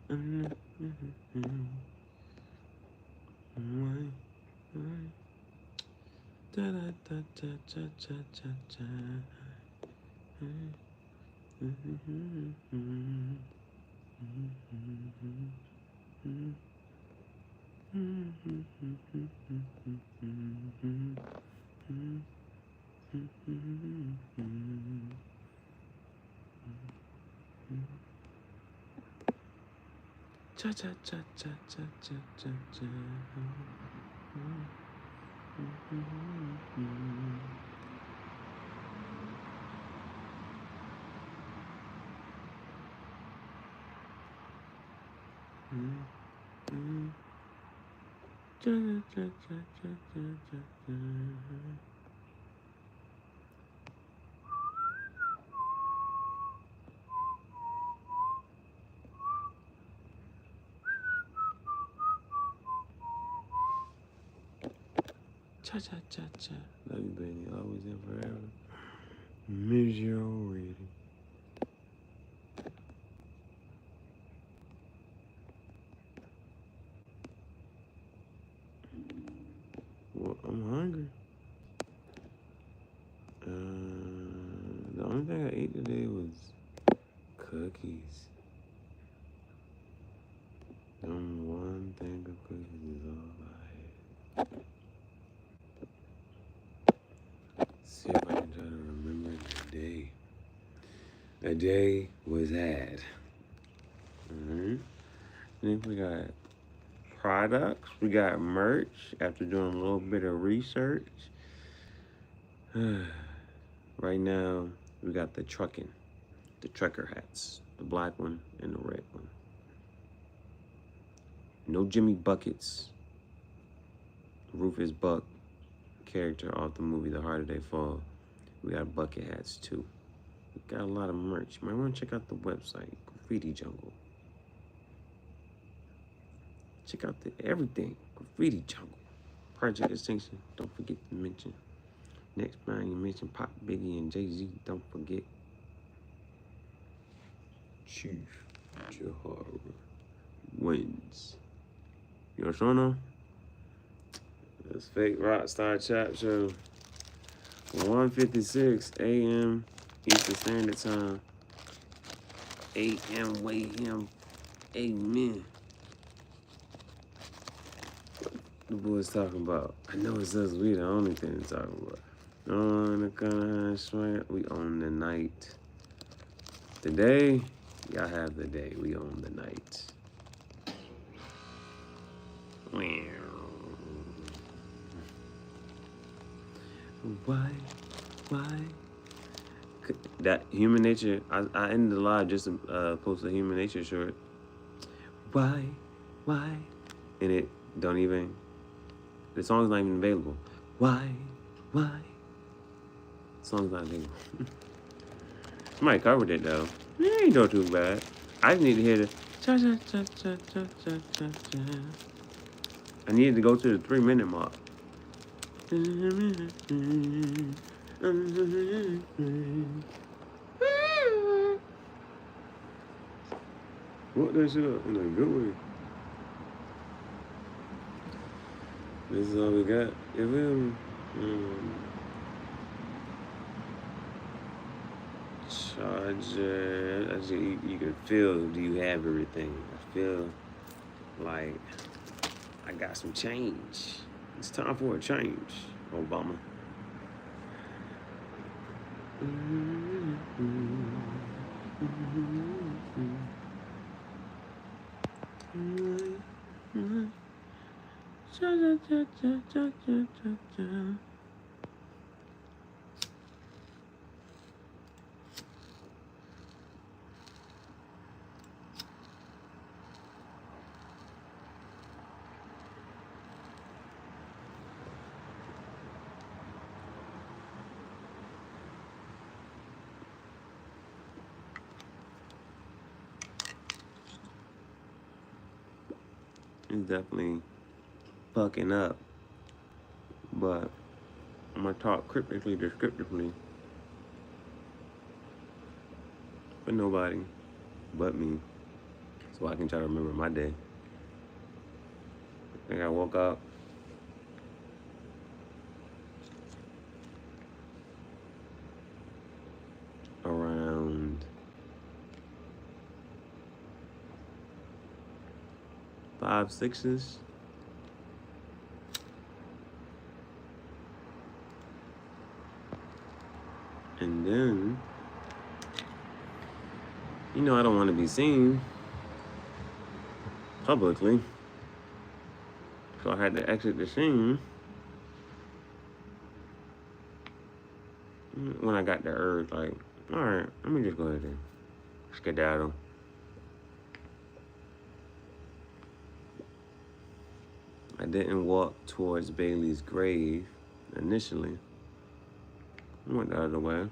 Cha cha cha cha cha cha cha cha. Cha cha cha cha. Love you, baby. Always and forever. Miss you already. Well, I'm hungry. The only thing I ate today was cookies. One thing of cookies is all I had. See if I can try to remember the day. The day was had. Alright. Then we got products. We got merch after doing a little bit of research. Right now, we got the trucker hats, the black one and the red one. No Jimmy Buckets. Rufus Buck character off the movie The Harder They Fall. We got bucket hats too. We got a lot of merch. You might want to check out the website, Graffiti Jungle. Check out everything, Graffiti Jungle. Project Extinction, don't forget to mention. Next time you mention Pop, Biggie, and Jay-Z, don't forget. Chief Gihareh wins. You know what's going on? That's Fake Rockstar Chap Show. 1:56 a.m. Eastern Standard Time. A.M. Wayham. Amen. What the boys talking about? I know it's us. We the only thing to talk about. On the kind of strength, we own the night. Today, y'all have the day. We own the night. Why? That Human Nature, I ended the live just to post a Human Nature short. Why? And it don't even, the song's not even available. Why? The song's not available. Somebody covered it though. It ain't no too bad. I just need to hear the cha cha cha cha cha cha cha cha. I needed to go to the 3-minute mark. What that shit up in a good way. This is all we got. You feel me? Charger. You can feel, do you have everything? I feel like I got some change. It's time for a change, Obama. It's definitely fucking up, but I'm gonna talk cryptically, descriptively, for nobody but me. so I can try to remember my day. I think I woke up around 5, 6ish. And then, you know, I don't want to be seen publicly. So I had to exit the scene when I got the urge, like, all right, let me just go ahead and skedaddle. I didn't walk towards Bailey's grave initially. I went the other way.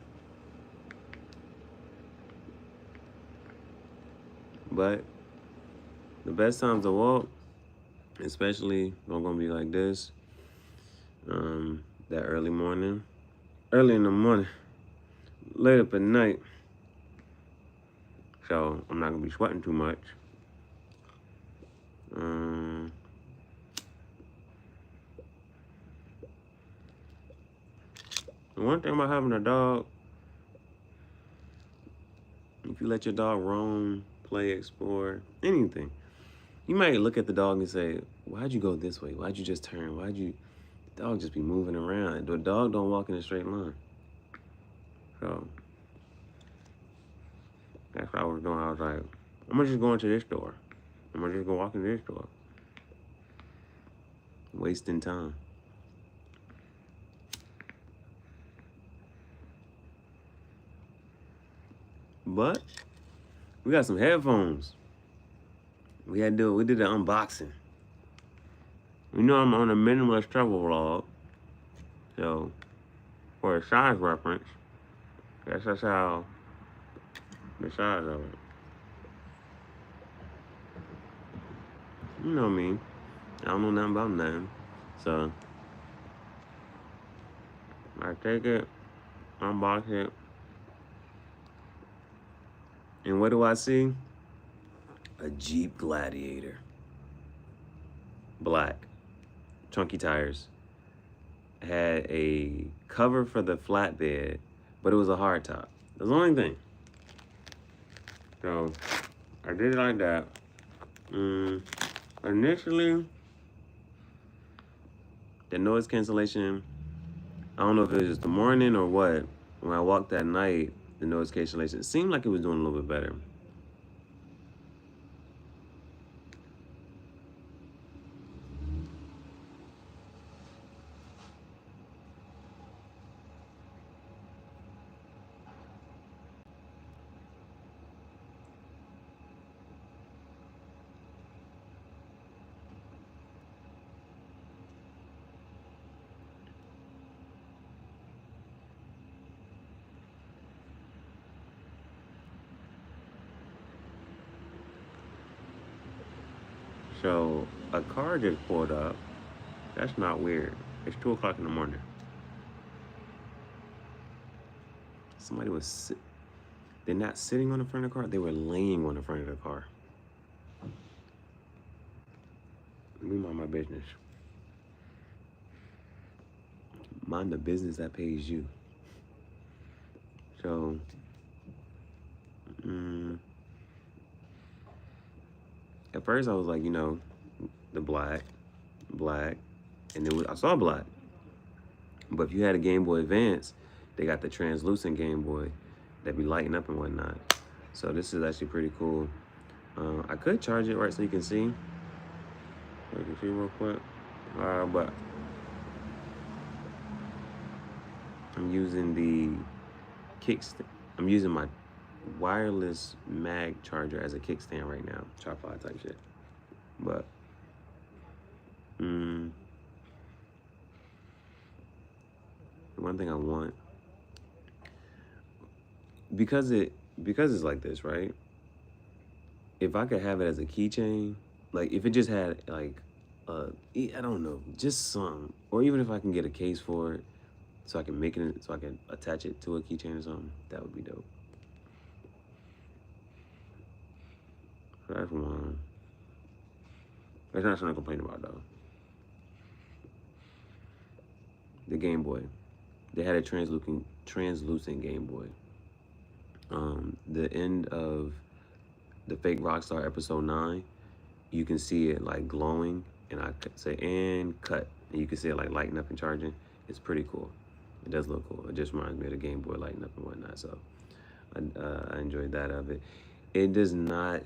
But the best times to walk, especially don't gonna be like this, that early in the morning, late up at night. So I'm not gonna be sweating too much. The one thing about having a dog, if you let your dog roam, play, explore, anything, you might look at the dog and say, why'd you go this way? Why'd you just turn? The dog just be moving around? The dog don't walk in a straight line. So that's what I was doing. I was like, I'm gonna just go into this door. I'm gonna just go walk into this door. Wasting time. But we got some headphones. We did an unboxing. You know I'm on a minimalist travel vlog. So for a size reference, that's how the size of it. You know me. I don't know nothing about nothing. So I take it, unbox it, and what do I see? A Jeep Gladiator. Black. Chunky tires. Had a cover for the flatbed, but it was a hard top. That's the only thing. So I did it like that. Initially, the noise cancellation, I don't know if it was just the morning or what. When I walked that night, the noise cancellation, it seemed like it was doing a little bit better. So a car just pulled up. That's not weird. It's 2 o'clock in the morning. Somebody was they're not sitting on the front of the car, they were laying on the front of the car. Let me mind my business. Mind the business that pays you. So, at first I was like, you know, the black, and I saw black. But if you had a Game Boy Advance, they got the translucent Game Boy that be lighting up and whatnot. So this is actually pretty cool. I could charge it right so you can see. So you can see real quick. But I'm using the kickstand. I'm using my wireless mag charger as a kickstand right now. Tripod type shit. But the one thing I want, because it's like this, right? If I could have it as a keychain, like if it just had like I don't know, just some, or even if I can get a case for it, so I can make it, so I can attach it to a keychain or something, that would be dope. That's one. That's not something to complain about though. The Game Boy. They had a translucent Game Boy. The end of the Fake Rockstar episode 9, you can see it like glowing, and I say and cut, and you can see it like lighting up and charging. It's pretty cool. It does look cool. It just reminds me of the Game Boy lighting up and whatnot. So I enjoyed that of it. It does not.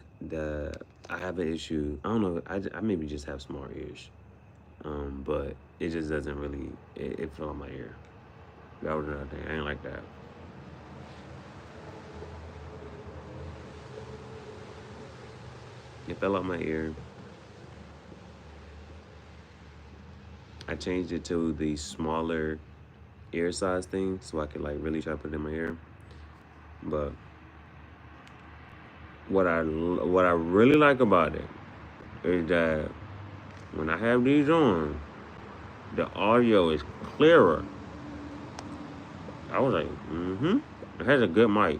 I have an issue. I don't know. I maybe just have small ears, but it just doesn't really. It fell on my ear. That was another thing. I ain't like that. It fell out my ear. I changed it to the smaller ear size thing so I could like really try to put it in my ear. But what I really like about it is that when I have these on, the audio is clearer. I was like, It has a good mic.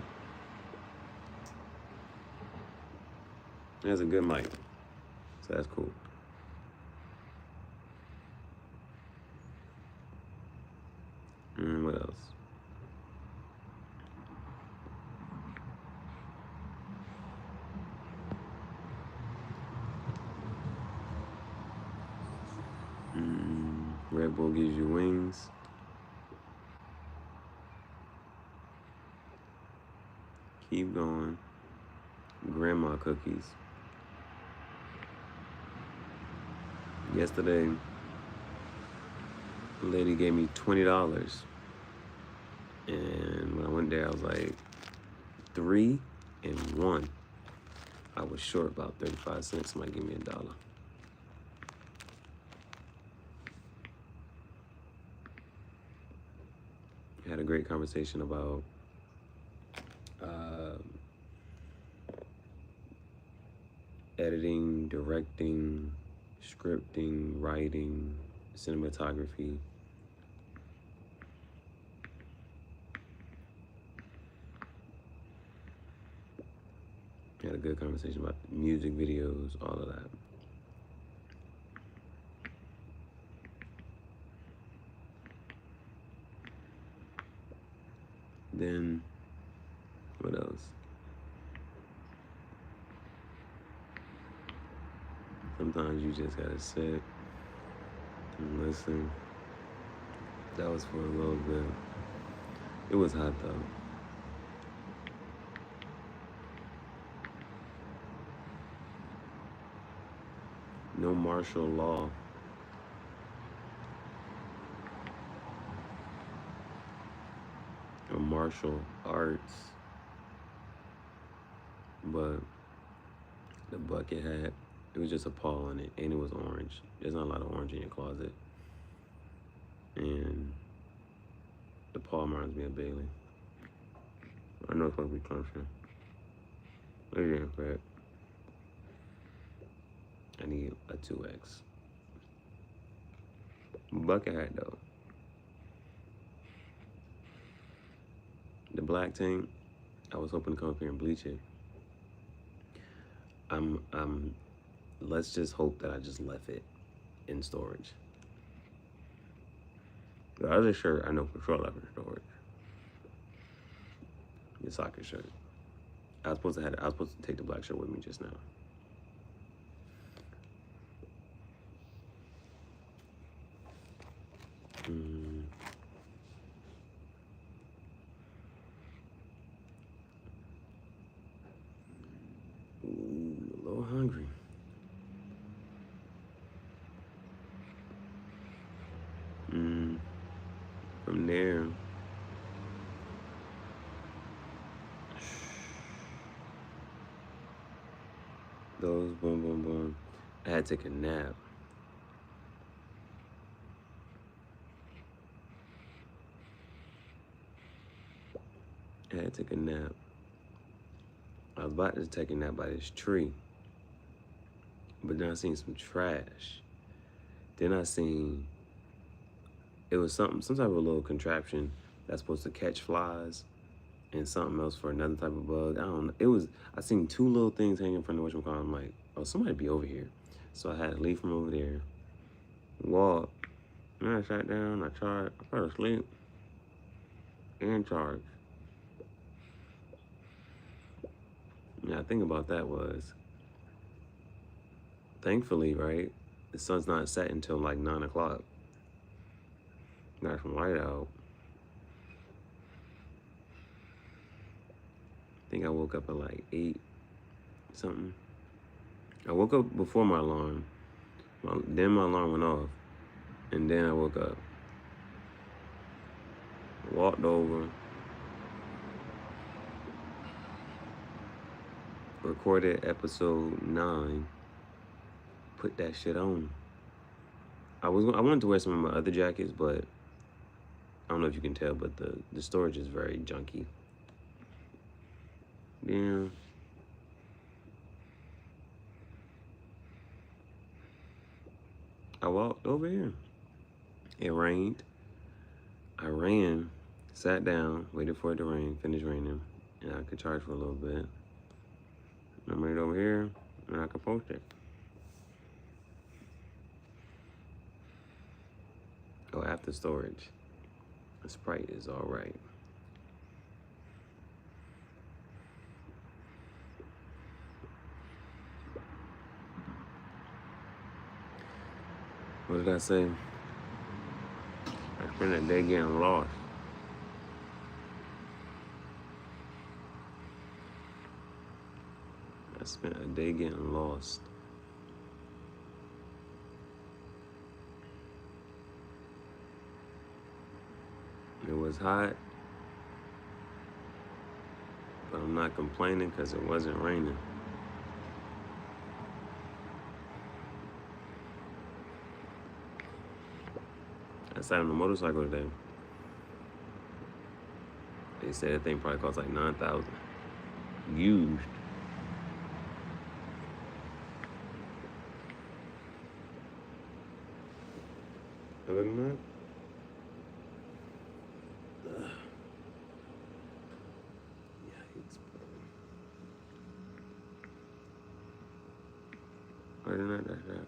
It has a good mic. So that's cool. What else? Red Bull gives you wings. Keep going. Grandma cookies. Yesterday, a lady gave me $20. And when I went there, I was like, 3 and 1. I was short about 35 cents. Somebody give me $1. Had a great conversation about editing, directing, scripting, writing, cinematography. Had a good conversation about music videos, all of that. Then, what else? Sometimes you just gotta sit and listen. That was for a little bit. It was hot though. No martial law. Or martial arts. But the bucket hat, it was just a paw on it, and it was orange. There's not a lot of orange in your closet. And the paw reminds me of Bailey. I know it's supposed to be comfy. Yeah, but I need a 2X. Bucket hat though. The black tank, I was hoping to come up here and bleach it. Let's just hope that I just left it in storage. The other shirt, I know for sure left in storage. The soccer shirt. I was supposed to take the black shirt with me just now. Ooh, a little hungry. From there, those boom, boom, boom. I had to take a nap. I had to take a nap. I was about to take a nap by this tree, but then I seen some trash. Then I seen, it was some type of little contraption that's supposed to catch flies, and something else for another type of bug. I don't know. It was, I seen two little things hanging from the whatchamacallit. I'm like, oh, somebody be over here. So I had to leave from over there, walk, and I sat down, I tried, I fell asleep, and charged. Yeah, I think about that was, thankfully, right, the sun's not set until like 9 o'clock. Got some light out. I think I woke up at like 8 something. I woke up before my alarm. Then my alarm went off. And then I woke up. Walked over. Recorded episode 9. Put that shit on. I wanted to wear some of my other jackets, but I don't know if you can tell, but the storage is very junky. Yeah. I walked over here. It rained. I ran, sat down, waited for it to rain, finished raining, and I could charge for a little bit. I'm right over here, and I can post it. Oh, after storage. The Sprite is all right. What did I say? I spent a day getting lost. I spent a day getting lost. It was hot, but I'm not complaining because it wasn't raining. I sat on a motorcycle today. They said that thing probably cost like $9,000. Used. Other than that, other than that, that's that.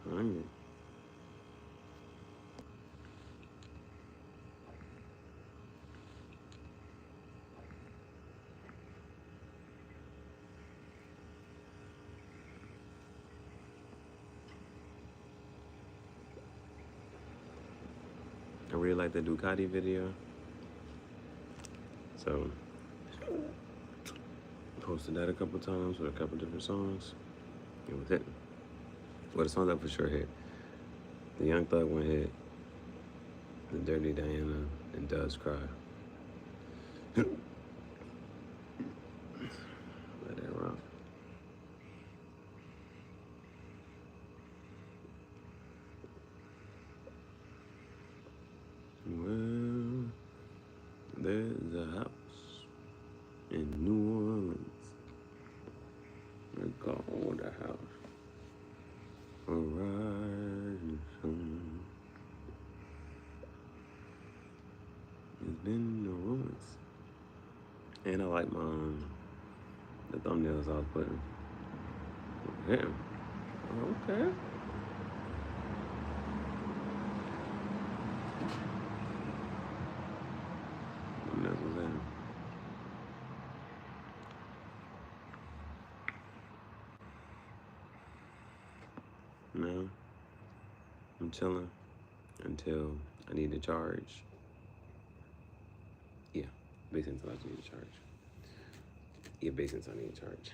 Hungry. I really like the Ducati video. So, posted that a couple times with a couple different songs. It was hitting. Well, the song that for sure hit. The Young Thug one hit. The Dirty Diana and Does Cry. Let that rock. Well, there's a house in New Orleans. They call the house Horizon Sun. It's been the ruins. And I like my the thumbnails I was putting. Yeah. Okay. Thumbnails was in. No. I'm chilling until I need to charge. Yeah, basically until I need to charge. Yeah, basically until I need to charge.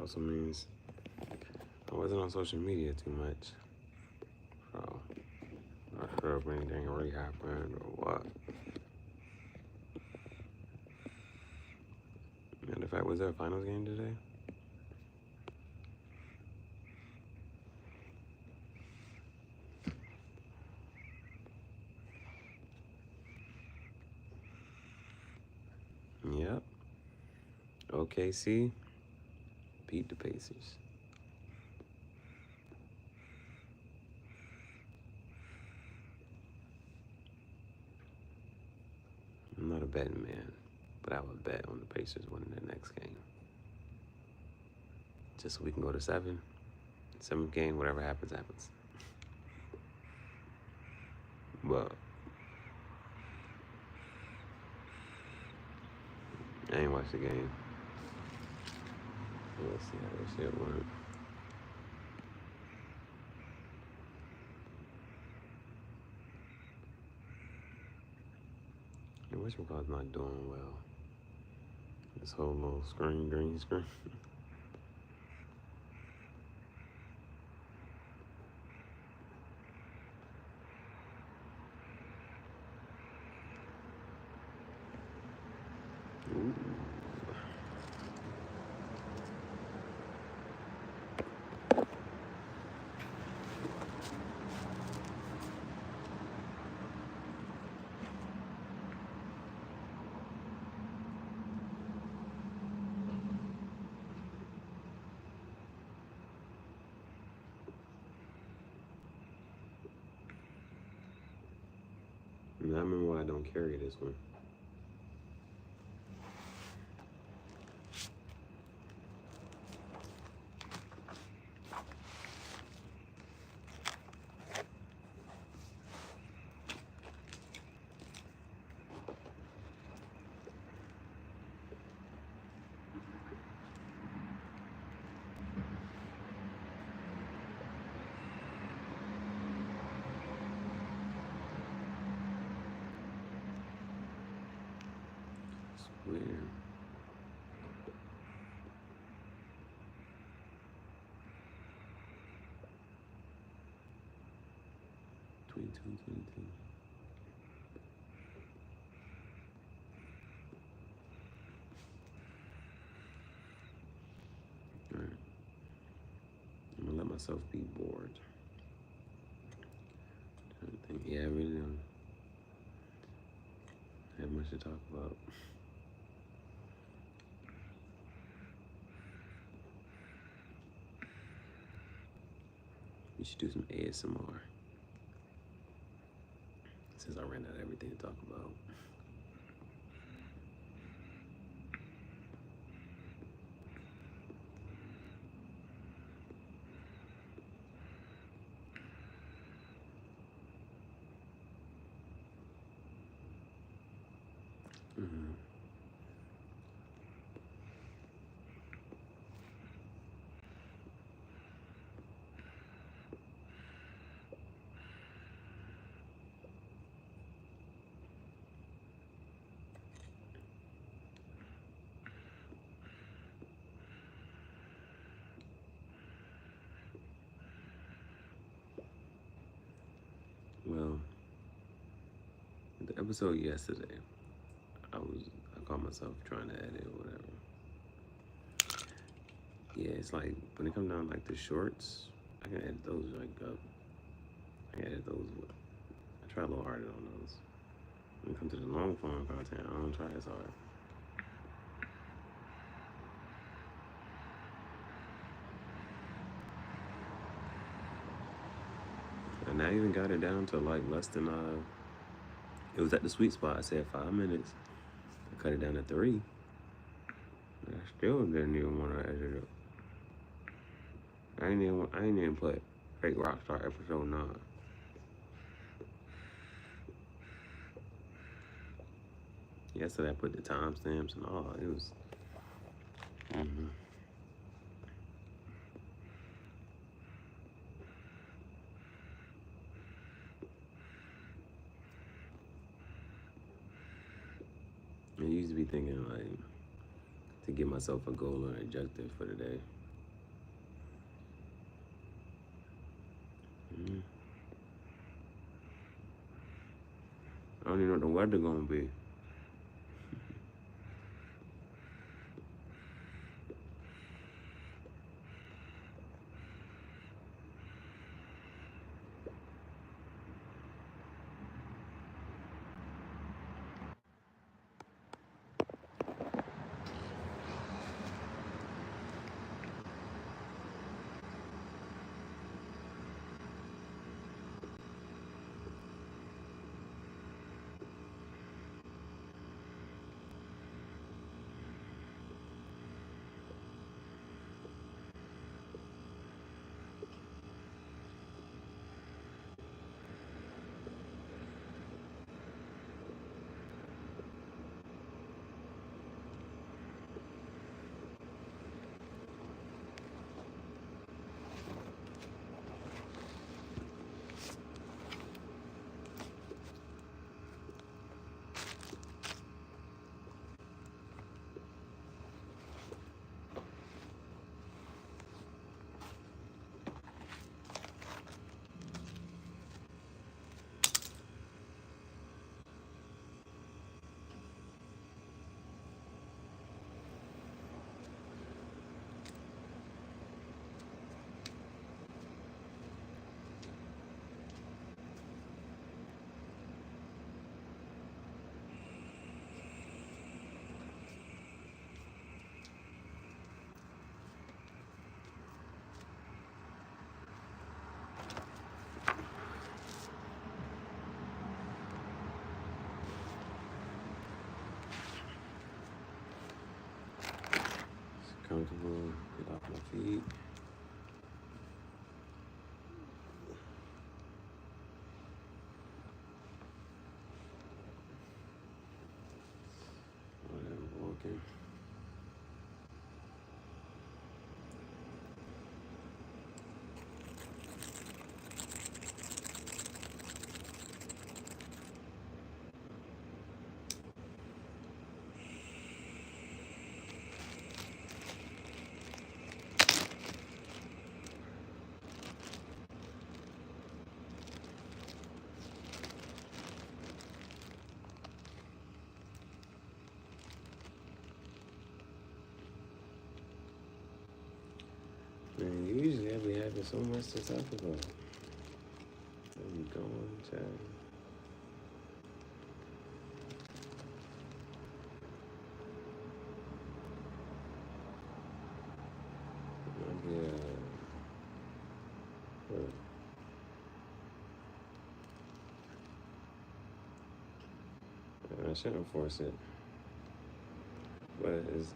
also means I wasn't on social media too much. So, not sure if anything really happened or what. Matter of fact, was there a finals game today? Yep. OKC beat the Pacers. I'm not a betting man, but I would bet on the Pacers winning the next game. Just so we can go to 7. 7th game, whatever happens, happens. But I ain't watched the game. Let's see how this shit went. And whatchamacallit's not doing well. This whole little green screen. Ooh. I remember why I don't carry this one. It's weird. Two. All right. I'm gonna let myself be bored. Yeah, I really don't have much to talk about. We should do some ASMR. Since I ran out of everything to talk about. Mm-hmm. Well, the episode yesterday, I caught myself trying to edit or whatever. Yeah, it's like when it comes down like the shorts, I can edit those like up. I can edit those. I try a little harder on those. When it comes to the long form content, I don't try as hard. And I even got it down to like less than it was at the sweet spot. I said 5 minutes. I cut it down to 3. I still didn't even want to edit it. I ain't even put Fake Rockstar episode 9. Yesterday I put the timestamps and all. It was. Mm-hmm. I used to be thinking like to give myself a goal or an objective for the day. I don't even know what the weather gonna be. Comfortable, get off my feet. Whatever, walking. Man, usually I be having so much to talk about. I be going, child. I be, what? I shouldn't force it. But it's,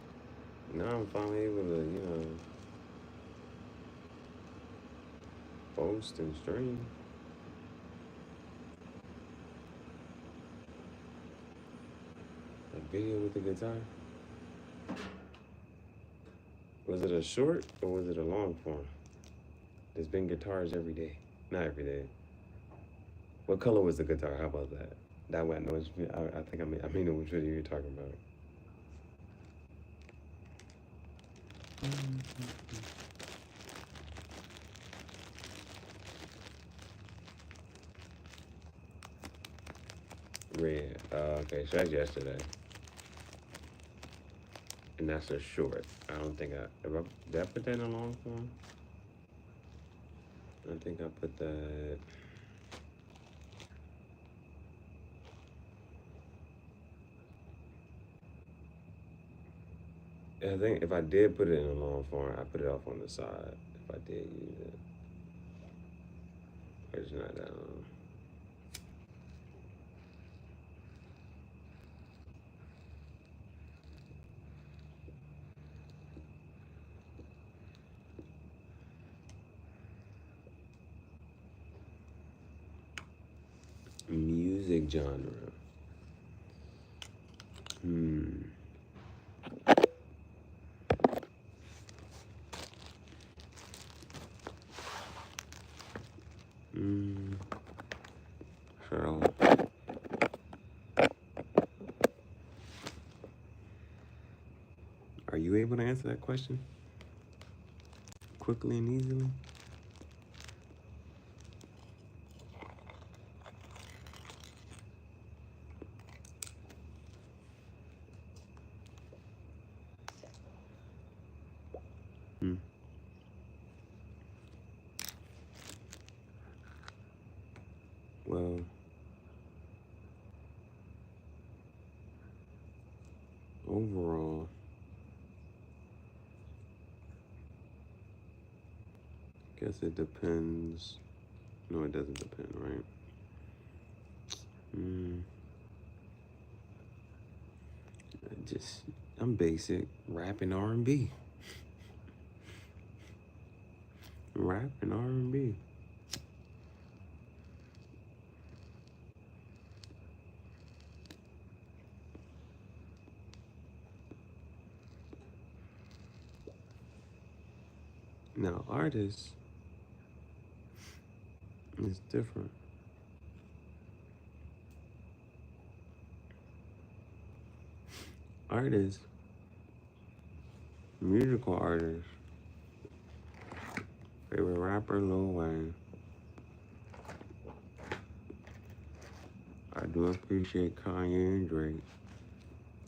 now I'm finally able to, post and stream. A video with the guitar. Was it a short or was it a long form? There's been guitars every day. Not every day. What color was the guitar? How about that? That way I know which, I think I may know which video you're talking about. Red. Okay, so that's yesterday. And that's a short. I don't think did I put that in a long form? I think I put that. I think if I did put it in a long form, I put it off on the side. If I did use it, it's not that long. Music genre. Sure. Are you able to answer that question quickly and easily? Well, overall, I guess it depends. No, it doesn't depend, right? Just I'm basic rap and R&B. Rap and R&B. Now, artists is different. Artists, musical artists, favorite rapper Lil Wayne. I do appreciate Kanye and Drake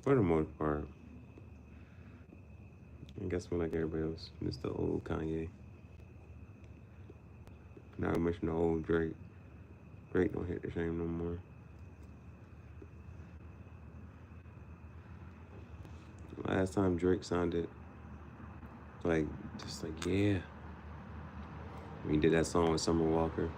for the most part. I guess we like everybody else, Mr. Old Kanye. Not mention the old Drake. Drake don't hit the same no more. Last time Drake sounded like, just like, yeah. When he did that song with Summer Walker.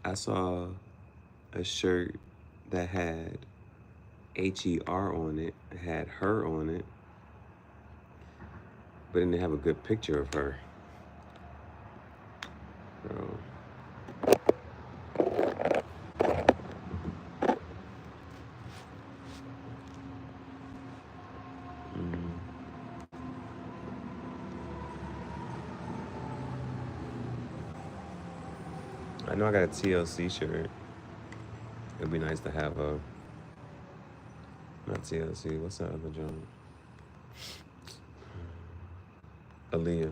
I saw a shirt that had HER on it, had her on it, but it didn't have a good picture of her. So, I know I got a TLC shirt. It'd be nice to have a, not TLC, what's that other joint? Aaliyah.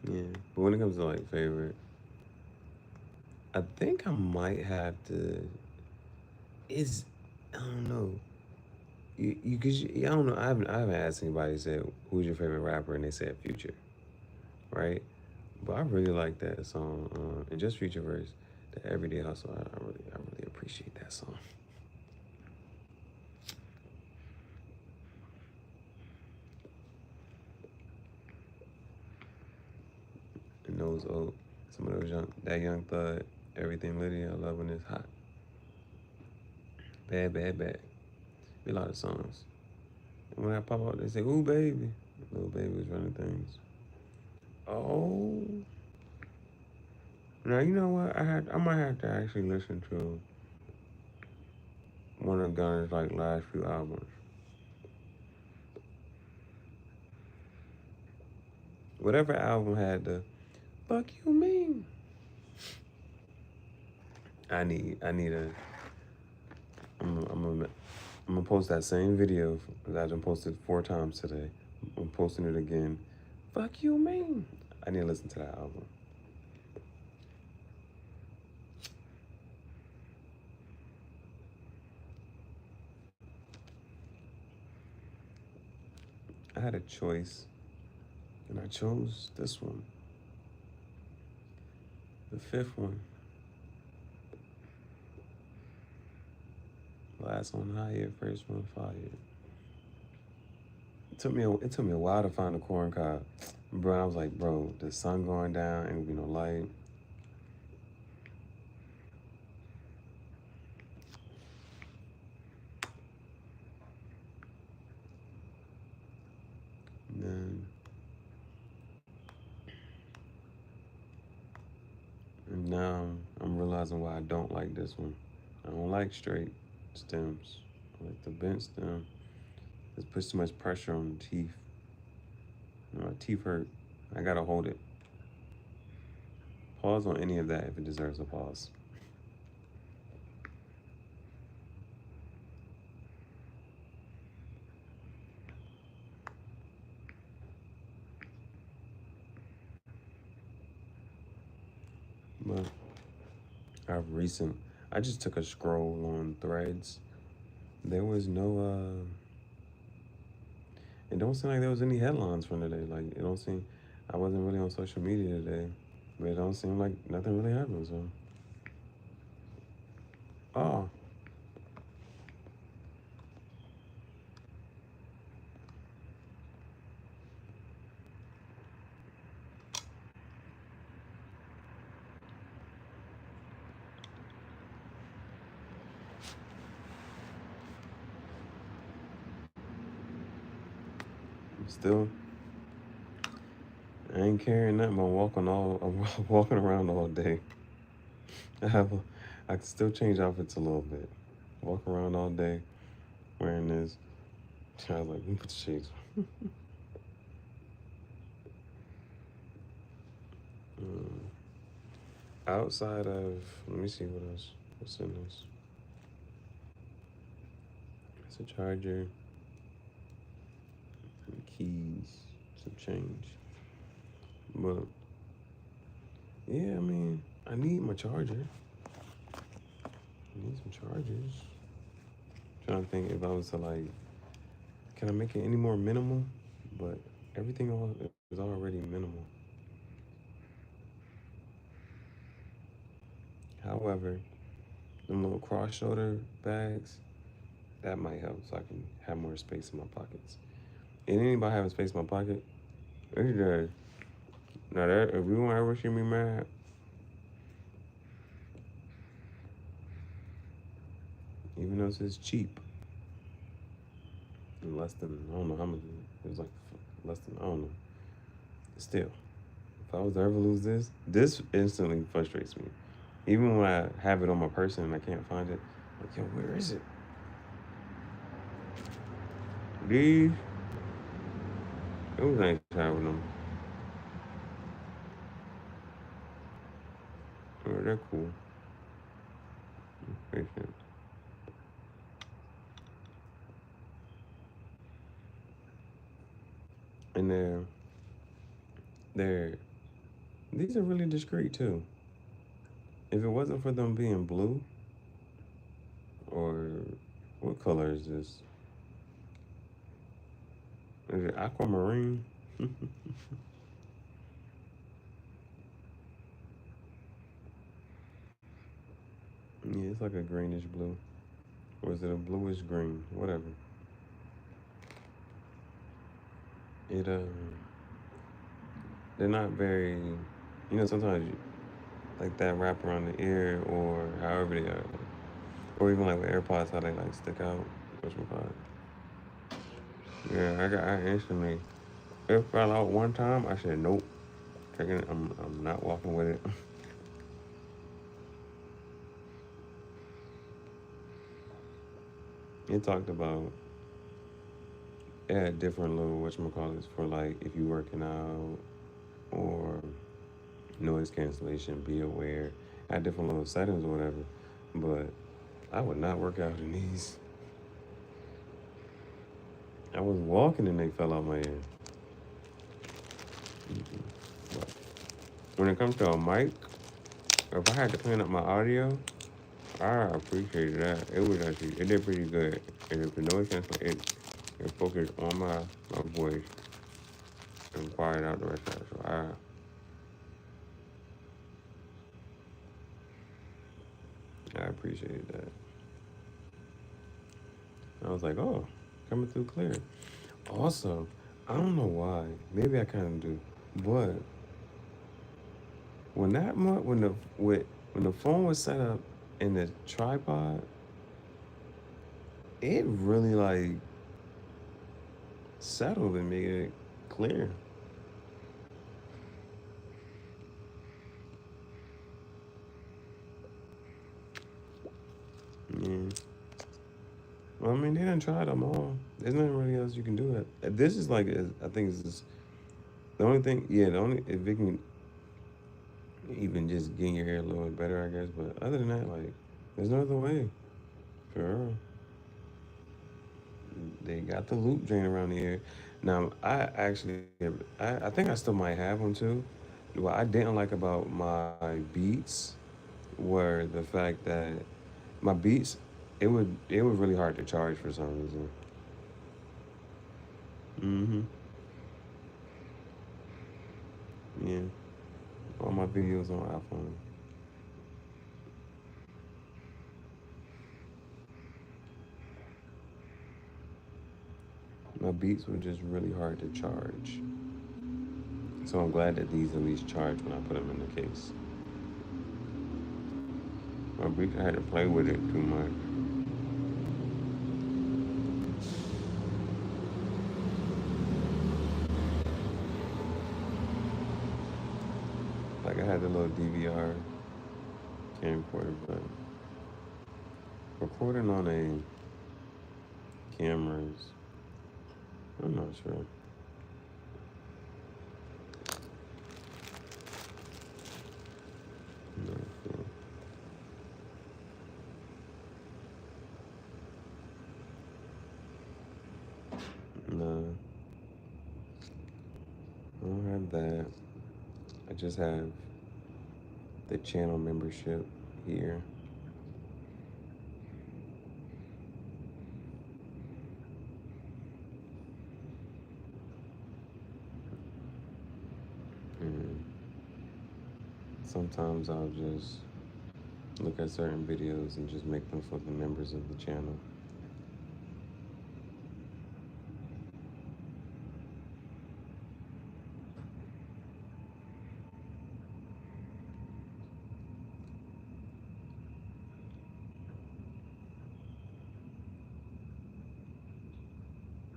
Yeah, but when it comes to like favorite, I think I might have to. I don't know. Cause I don't know. I haven't asked anybody said who's your favorite rapper, and they said Future, right? But I really like that song, and just Future verse, the Everyday Hustle. I really appreciate that song. And some of those that young thug, Everything Lydia, I love when it's hot. Bad, bad, bad. Be a lot of songs. And when I pop out, they say, "Ooh, baby." Little baby was running things. Oh. Now you know what? I might have to actually listen to one of Gunna's like last few albums. Whatever album had the "fuck you mean." I need a. I'm gonna post that same video that I done posted 4 times today. I'm posting it again. Fuck you mean. I need to listen to that album. I had a choice, and I chose this one. The fifth one. Last one higher, first one fire. It took me a while to find the corn cob. Bro, I was like, bro, the sun going down, ain't gonna be no light. And now I'm realizing why I don't like this one. I don't like straight stems. I like the bent stem. It's puts too much pressure on the teeth. My teeth hurt. I gotta hold it. Pause on any of that if it deserves a pause. But I just took a scroll on Threads. There was no, it don't seem like there was any headlines from today. Like, it don't seem, I wasn't really on social media today. But it don't seem like nothing really happened, so. Oh. Still, I ain't carrying nothing. I'm walking around all day. I can still change outfits a little bit. Walk around all day wearing this. I was like, let me put the shades on. Outside of, let me see what else. What's in this? It's a charger, some keys, some change. But yeah, I mean, I need my charger. I need some chargers. Trying to think if I was to like, can I make it any more minimal? But everything is already minimal. However, the little cross shoulder bags, that might help so I can have more space in my pockets. And anybody having space in my pocket, it's good. Now that if you won't ever see me mad, even though it's cheap, and less than I don't know how much it was, like less than I don't know. Still, if I was to ever lose this instantly frustrates me. Even when I have it on my person and I can't find it, like yo, where is it? These, it was nice having them. Oh, they're cool. Patient. And they're these are really discreet too. If it wasn't for them being blue, or what color is this? Is it aquamarine? Yeah, it's like a greenish blue. Or is it a bluish green? Whatever. It they're not very, sometimes like that wrap around the ear or however they are, or even like with AirPods how they like stick out. What's my call? Yeah, I instantly. It fell out one time. I said nope. Taking it. I'm not walking with it. It talked about it had different little whatchamacallits for like if you working out or noise cancellation, be aware. I had different little settings or whatever. But I would not work out in these. I was walking and they fell out my ear. But when it comes to a mic, if I had to clean up my audio, I appreciated that. It did pretty good. And if the noise cancellation, it focused on my voice and quiet out the rest of it. So I appreciated that. I was like, oh, coming through clear. Also, I don't know why. Maybe I kind of do, but when the phone was set up in the tripod, it really like settled and made it clear. Yeah. Well, I mean, they didn't try them all. There's nothing really else you can do. This is like, I think it's just, the only thing, yeah, the only, if it can even just get your hair a little bit better, I guess. But other than that, like, there's no other way. For real. They got the loop drain around the ear. Now, I actually, I think I still might have one too. What I didn't like about my beats were the fact that my beats, it was really hard to charge for some reason. Mm-hmm. Yeah. All my videos on iPhone. My beats were just really hard to charge. So I'm glad that these at least charge when I put them in the case. My beats, I had to play with it too much. Like I had the little DVR camcorder, but recording on a cameras, I'm not sure. I'm not sure. Nah, I don't have that. I just have the channel membership here. And sometimes I'll just look at certain videos and just make them for the members of the channel.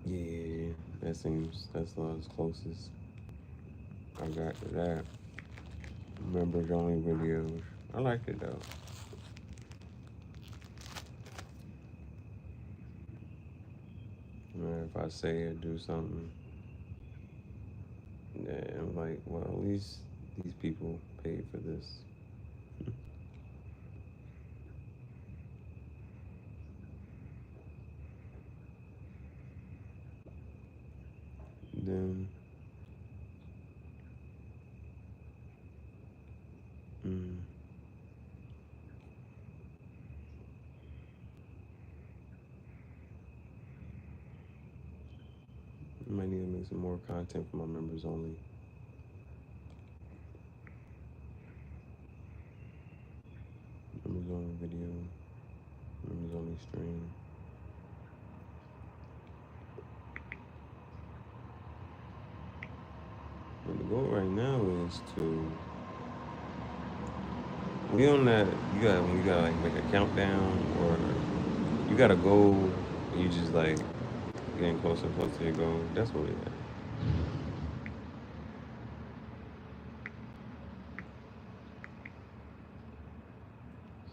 Yeah, that's the closest I got to that. Members only videos. I like it though. If I say or do something, yeah, I'm like, well, at least these people paid for this. Then, mm, I might need to make some more content for my members only. Members only video, members only stream. And the goal right now is to we on that you gotta like make a countdown or you got a goal and you just like getting closer and closer to your goal. That's what we at.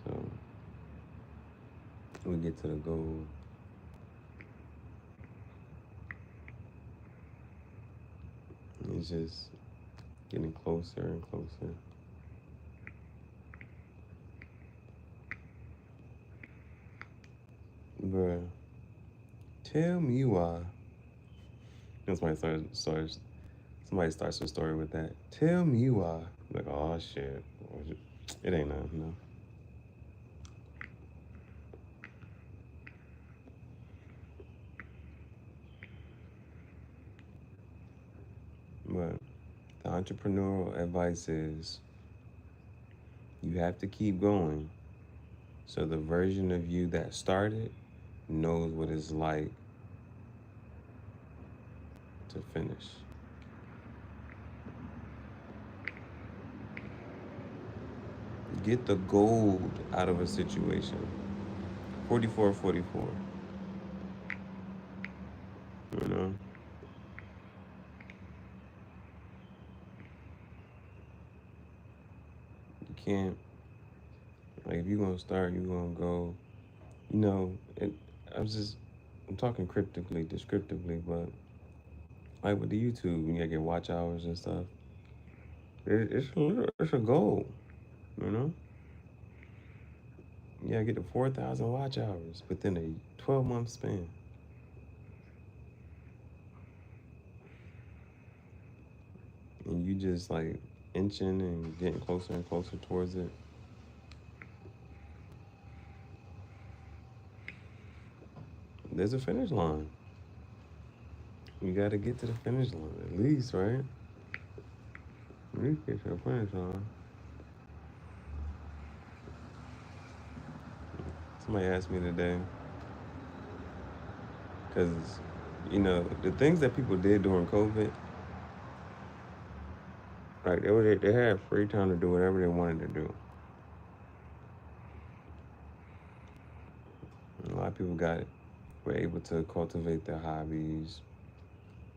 So we get to the goal. It's just getting closer and closer. Bruh, tell me why. And somebody starts a story with that. Tell me why. Like, oh shit. It ain't nothing, no. But the entrepreneurial advice is you have to keep going so the version of you that started knows what it's like to finish. Get the gold out of a situation. 44, 44. You know? You can't, like, if you're gonna start, you're gonna go, you know, it, I was just, I'm talking cryptically, descriptively, but like with the YouTube, when you get watch hours and stuff, it's a goal, you know. Yeah, get to 4,000 watch hours within a 12-month span, and you just like inching and getting closer and closer towards it. There's a finish line. You got to get to the finish line at least, right? At least get to the finish line. Somebody asked me today, because the things that people did during COVID, like they had free time to do whatever they wanted to do. A lot of people were able to cultivate their hobbies.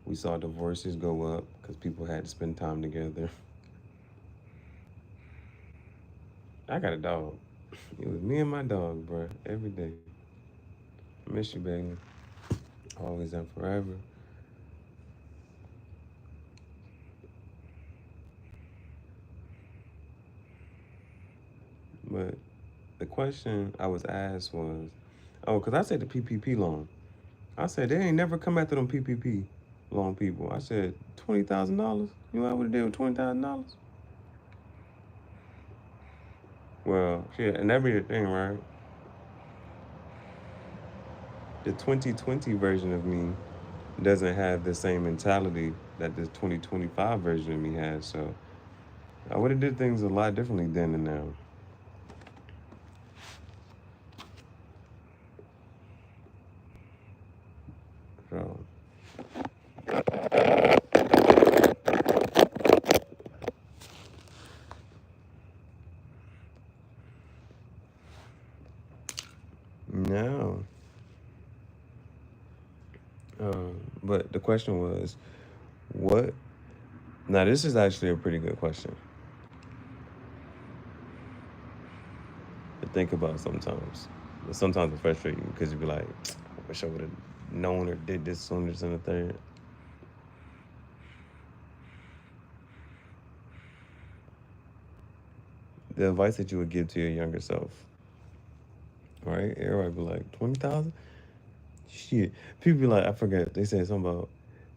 We saw divorces go up because people had to spend time together. I got a dog. It was me and my dog, bro, every day. I miss you, baby. Always and forever. But the question I was asked was, oh, because I said the PPP loan. I said, they ain't never come after them PPP loan people. I said, $20,000? You know what I would have did with $20,000? Well, shit, and that'd be the thing, right? The 2020 version of me doesn't have the same mentality that the 2025 version of me has. So I would have did things a lot differently then and now. So now, but the question was, what? Now this is actually a pretty good question to think about sometimes. But sometimes it's frustrating because you be like, I wish I would have known or did this sooner than the third. The advice that you would give to your younger self, right? Everybody be like, 20,000? Shit. People be like, I forget. They said something about,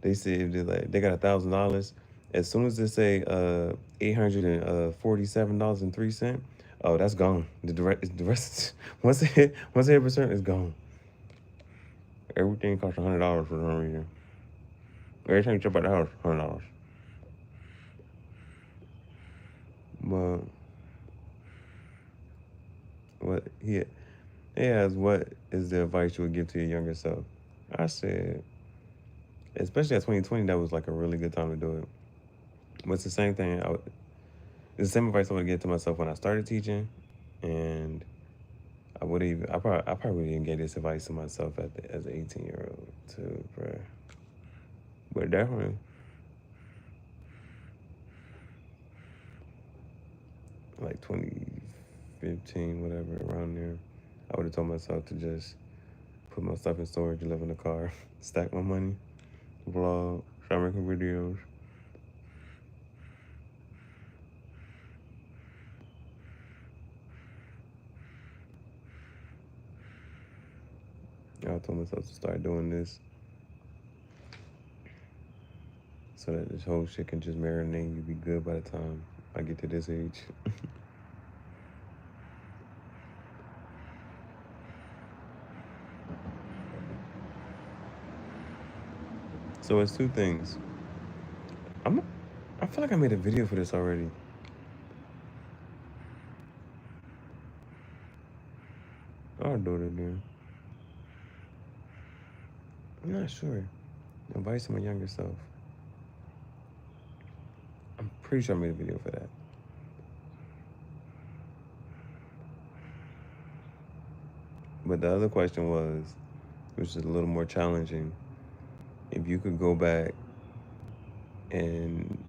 they said they got $1,000. As soon as they say $847.03, oh, that's gone. The rest once it hit percent, it's gone. Everything costs $100 for some reason. Every time you jump out the house, $100. But he asked, what is the advice you would give to your younger self? I said, especially at 2020, that was like a really good time to do it. But it's the same thing. It's the same advice I would give to myself when I started teaching, and I probably didn't get this advice to myself as an 18-year-old too, bro. But definitely, like 2015, whatever, around there, I would have told myself to just put my stuff in storage, live in a car, stack my money, vlog, start making videos. I told myself to start doing this so that this whole shit can just marinate. You be good by the time I get to this age. So it's two things. I'm I feel like I made a video for this already. I'll do it again. I'm not sure. Advice to my younger self. I'm pretty sure I made a video for that. But the other question was, which is a little more challenging, if you could go back and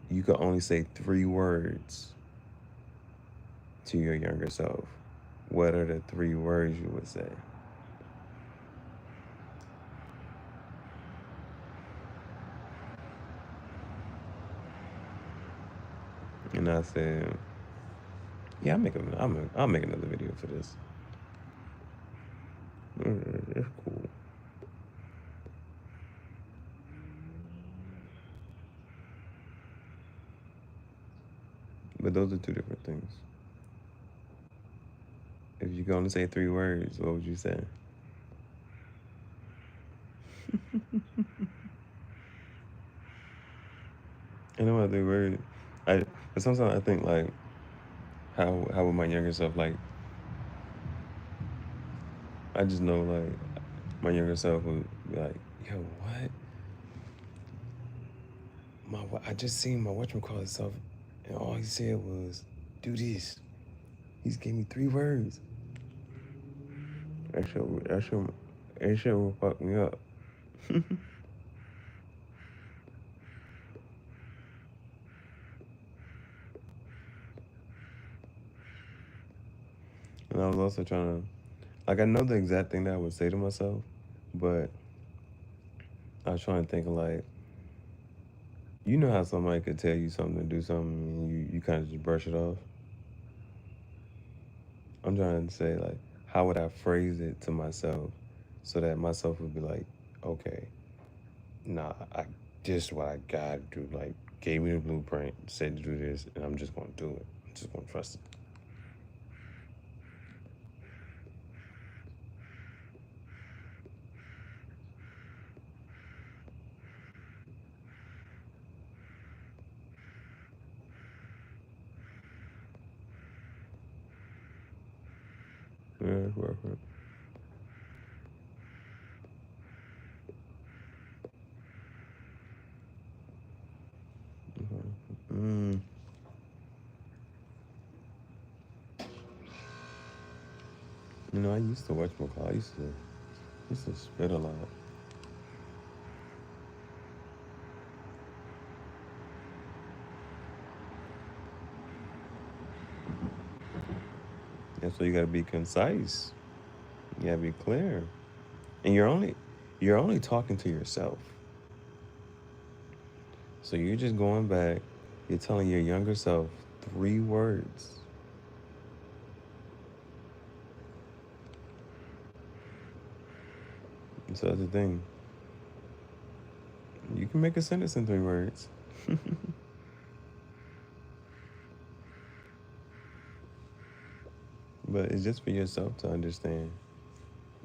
you could only say 3 words to your younger self, what are the 3 words you would say? And I said, yeah, I'll make another video for this. It's cool. But those are two different things. If you're going to say 3 words, what would you say? I know what 3 words. But sometimes I think like, how would my younger self like? I just know like, my younger self would be like, yo, what? I just seen my whatchamacallit self, and all he said was, do this. He just gave me 3 words. That shit will fuck me up. And I was also trying to, like, I know the exact thing that I would say to myself, but I was trying to think of, like, you know how somebody could tell you something to do something and you kind of just brush it off? I'm trying to say, like, how would I phrase it to myself so that myself would be like, okay, nah, this is what I gotta do. Like, gave me the blueprint, said to do this, and I'm just gonna do it. I'm just gonna trust it. Yeah, perfect. Mm. You know, I used to watch my car. I used to spit a lot. And so you gotta be concise. You gotta be clear. And you're only talking to yourself. So you're just going back, you're telling your younger self 3 words. And so that's the thing. You can make a sentence in 3 words. But it's just for yourself to understand.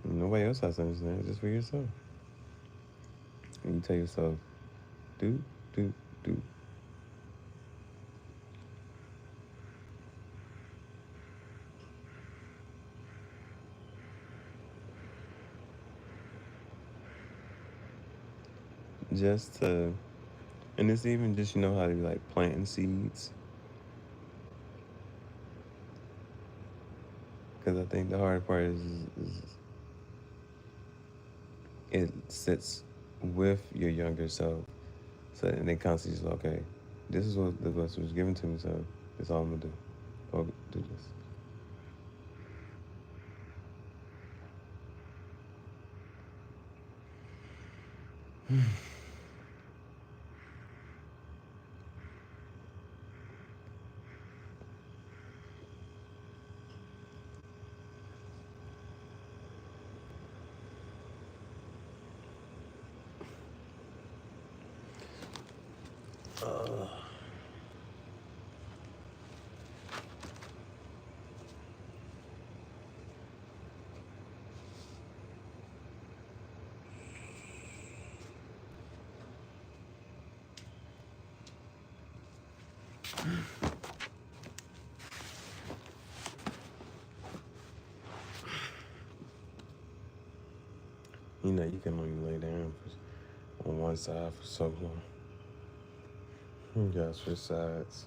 Nobody else has to understand. It's just for yourself. And you tell yourself, do, do, do. Just to, and it's even just, you know, how to be like planting seeds. Because I think the hard part is it sits with your younger self. So, and they constantly just, okay, this is what the blessing was given to me, so that's all I'm gonna do. I'll do this. You know, you can only lay down on one side for so long. You gotta switch sides.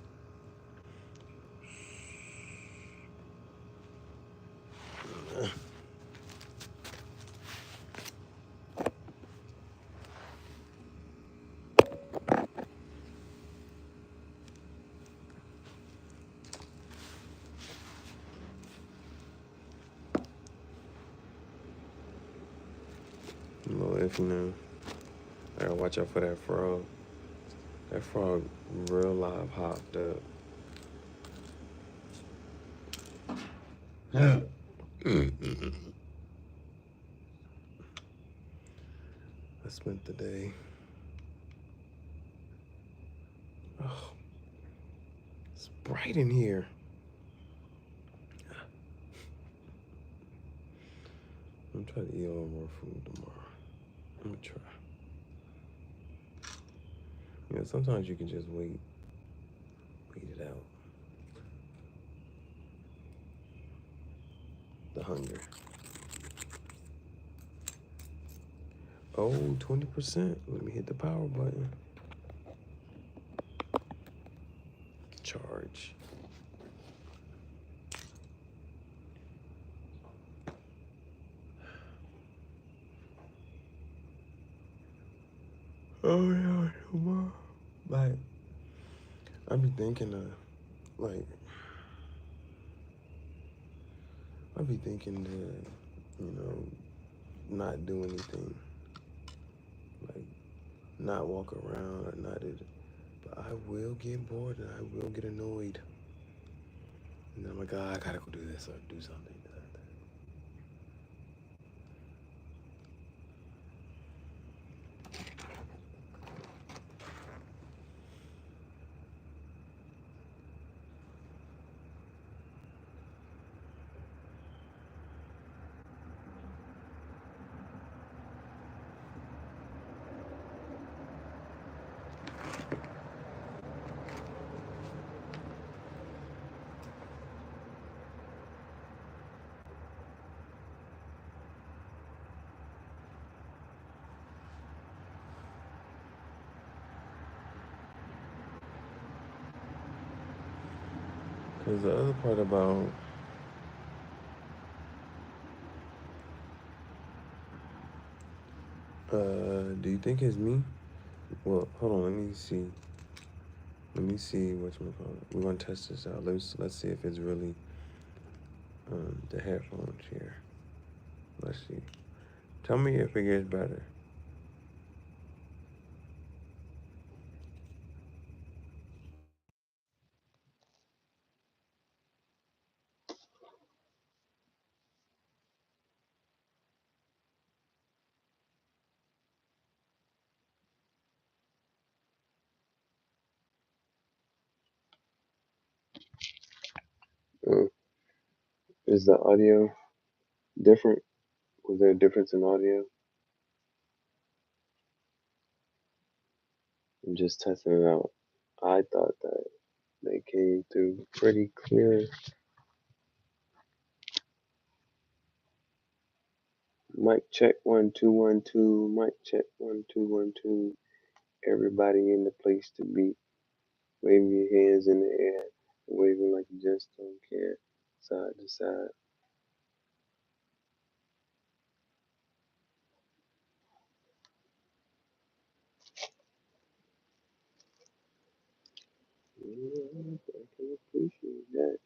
A little iffy now. I gotta watch out for that frog. That frog real live hopped up. I spent the day. Oh, it's bright in here. I'm trying to eat a little more food tomorrow. I'm gonna try. Sometimes you can just wait it out. The hunger. Oh, 20%. Let me hit the power button. Charge. Oh yeah, tomorrow. Like I be thinking of like I be thinking to, not do anything. Like not walk around or not it. But I will get bored and I will get annoyed. And I'm like, I gotta go do this or do something. Cause the other part about do you think it's me? Well, hold on, let me see. Let me see what you call it. We're gonna test this out. Let's see if it's really the headphones here. Let's see. Tell me if it gets better. Uh, is the audio different? Was there a difference in audio? I'm just testing it out. I thought that they came through pretty clear. Mic check 1 2 1 2. Mic check 1 2 1 2. Everybody in the place to be. Wave your hands in the air. Waving like you just don't care. Side to side. Yeah, I can appreciate that.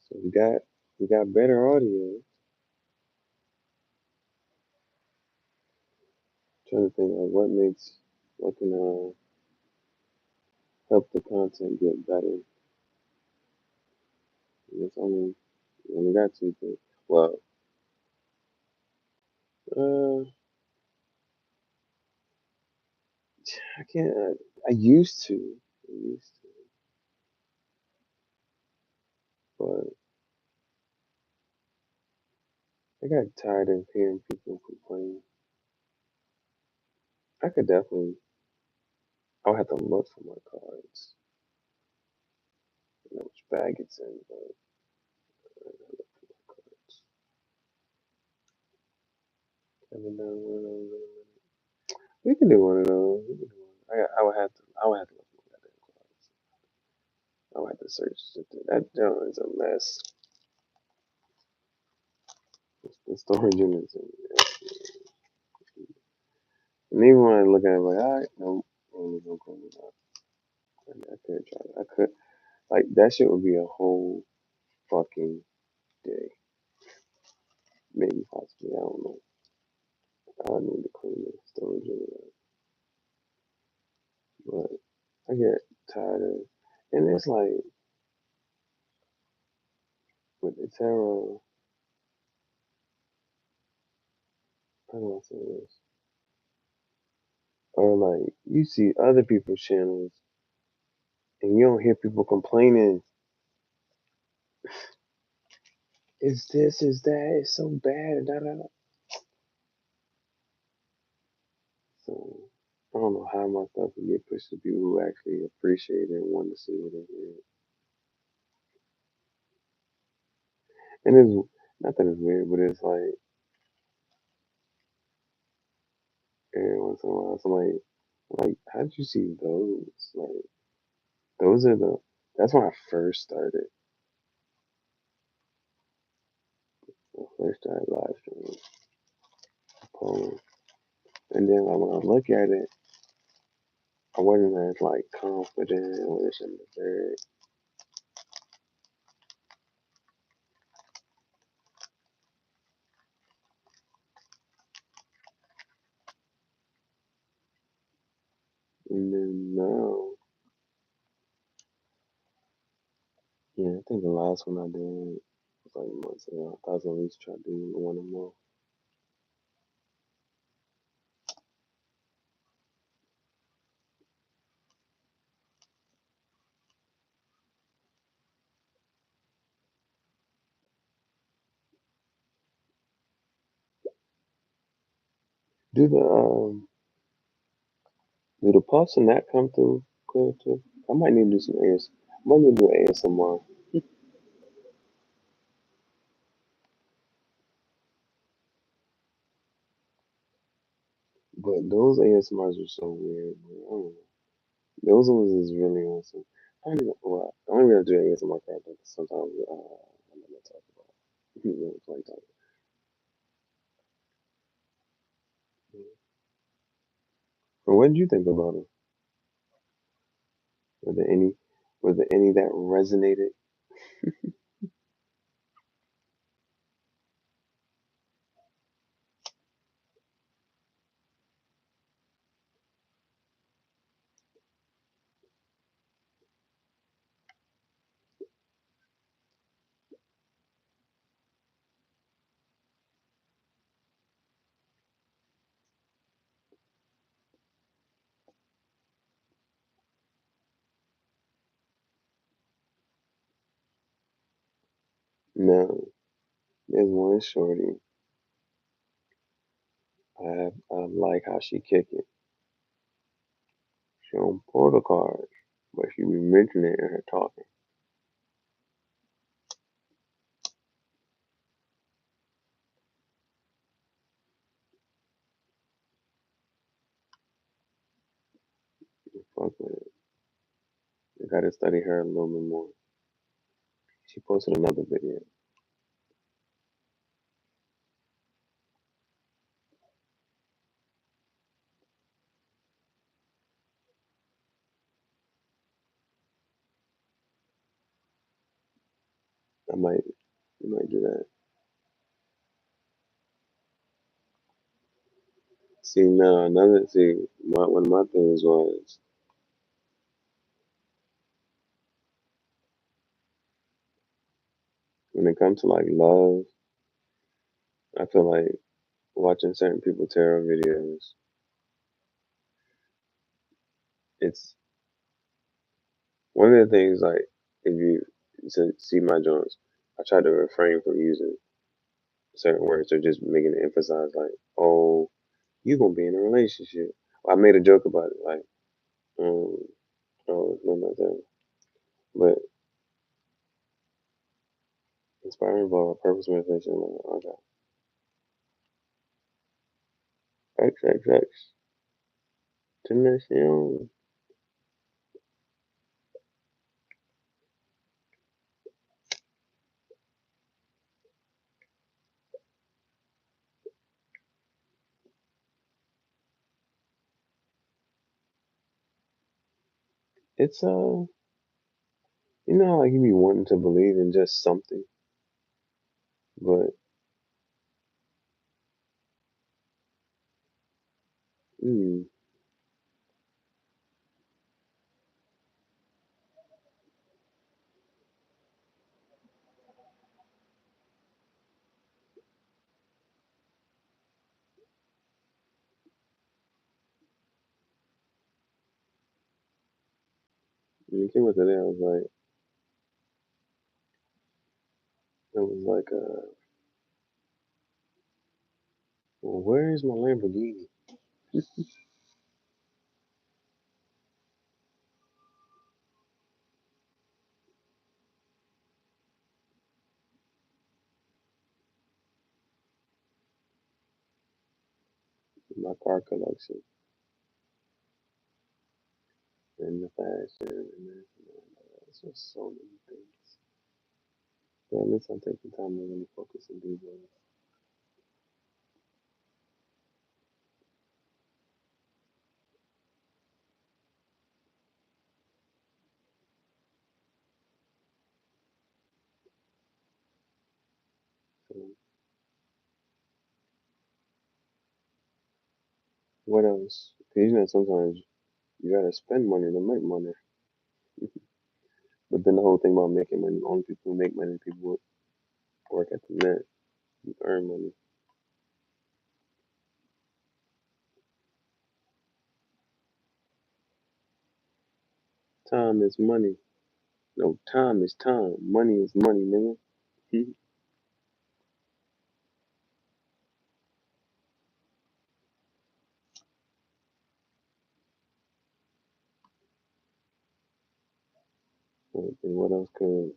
So we got better audio. Trying to think of what can help the content get better. It's only got two things. Well, uh, I can't. I used to. I used to, but I got tired of hearing people complain. I could definitely. I would have to look for my cards. You know which bag it's in, but I gotta look for my cards. Haven't done one of those. We can do one of those. We can do one. I would have to. I would have to look for my goddamn cards. I would have to search. That joint is a mess. The storage units. And even when I look at it, like, all right, no, ain't no going on. I could try. I could like that shit would be a whole fucking day, maybe possibly. I don't know. I would need to clean the storage unit up, but I get tired of, and it's like tarot. How do I say this? Or like you see other people's channels and you don't hear people complaining. It's this, it's that, it's so bad, da da da. So I don't know how my stuff can get pushed to people who actually appreciate it and want to see what it is. And it's not that it's weird, but it's like every once in a while somebody like, how'd you see those? Like those are the that's when I first started. When I first started live streaming polling. And then like, when I look at it, I wasn't as like confident or this and the third. And then now, yeah, I think the last one I did was like months ago. I was at least try to do one or more. Do the do the puffs and that come through clear too? I might need to do some AS. I might need to do ASMR. But those ASMRs are so weird. Man. I don't know. Those ones is really awesome. I don't even, well, I only really do ASMR crap because sometimes I'm not gonna talk about like talk. But what did you think about it? Were there any were there any that resonated? No. There's one shorty. I like how she kick it. She don't pull the cards, but she be mentioning it in her talking. Fuck with it. I gotta study her a little bit more. She posted another video. I might do that. See now another see one of my things was when it comes to like love, I feel like watching certain people tarot videos, it's one of the things like if you to see my joints, I try to refrain from using certain words or just making it emphasize like, oh, you gonna be in a relationship. I made a joke about it, like, um, oh, it's not like that. But inspiring about purpose manifestation, like, okay, XXX, Tenacion. It's you know, how, like you be wanting to believe in just something, but mm, When it came up today, it was like, well, where is my Lamborghini? My car collection and the fashion and this and that. It's just so many things. But at least I'm taking time to really focus and do those. So what else? 'Cause sometimes you gotta spend money to make money. But then the whole thing about making money, only people who make money, people who work at the net, you earn money. Time is money. No, time is time. Money is money, nigga. And what else could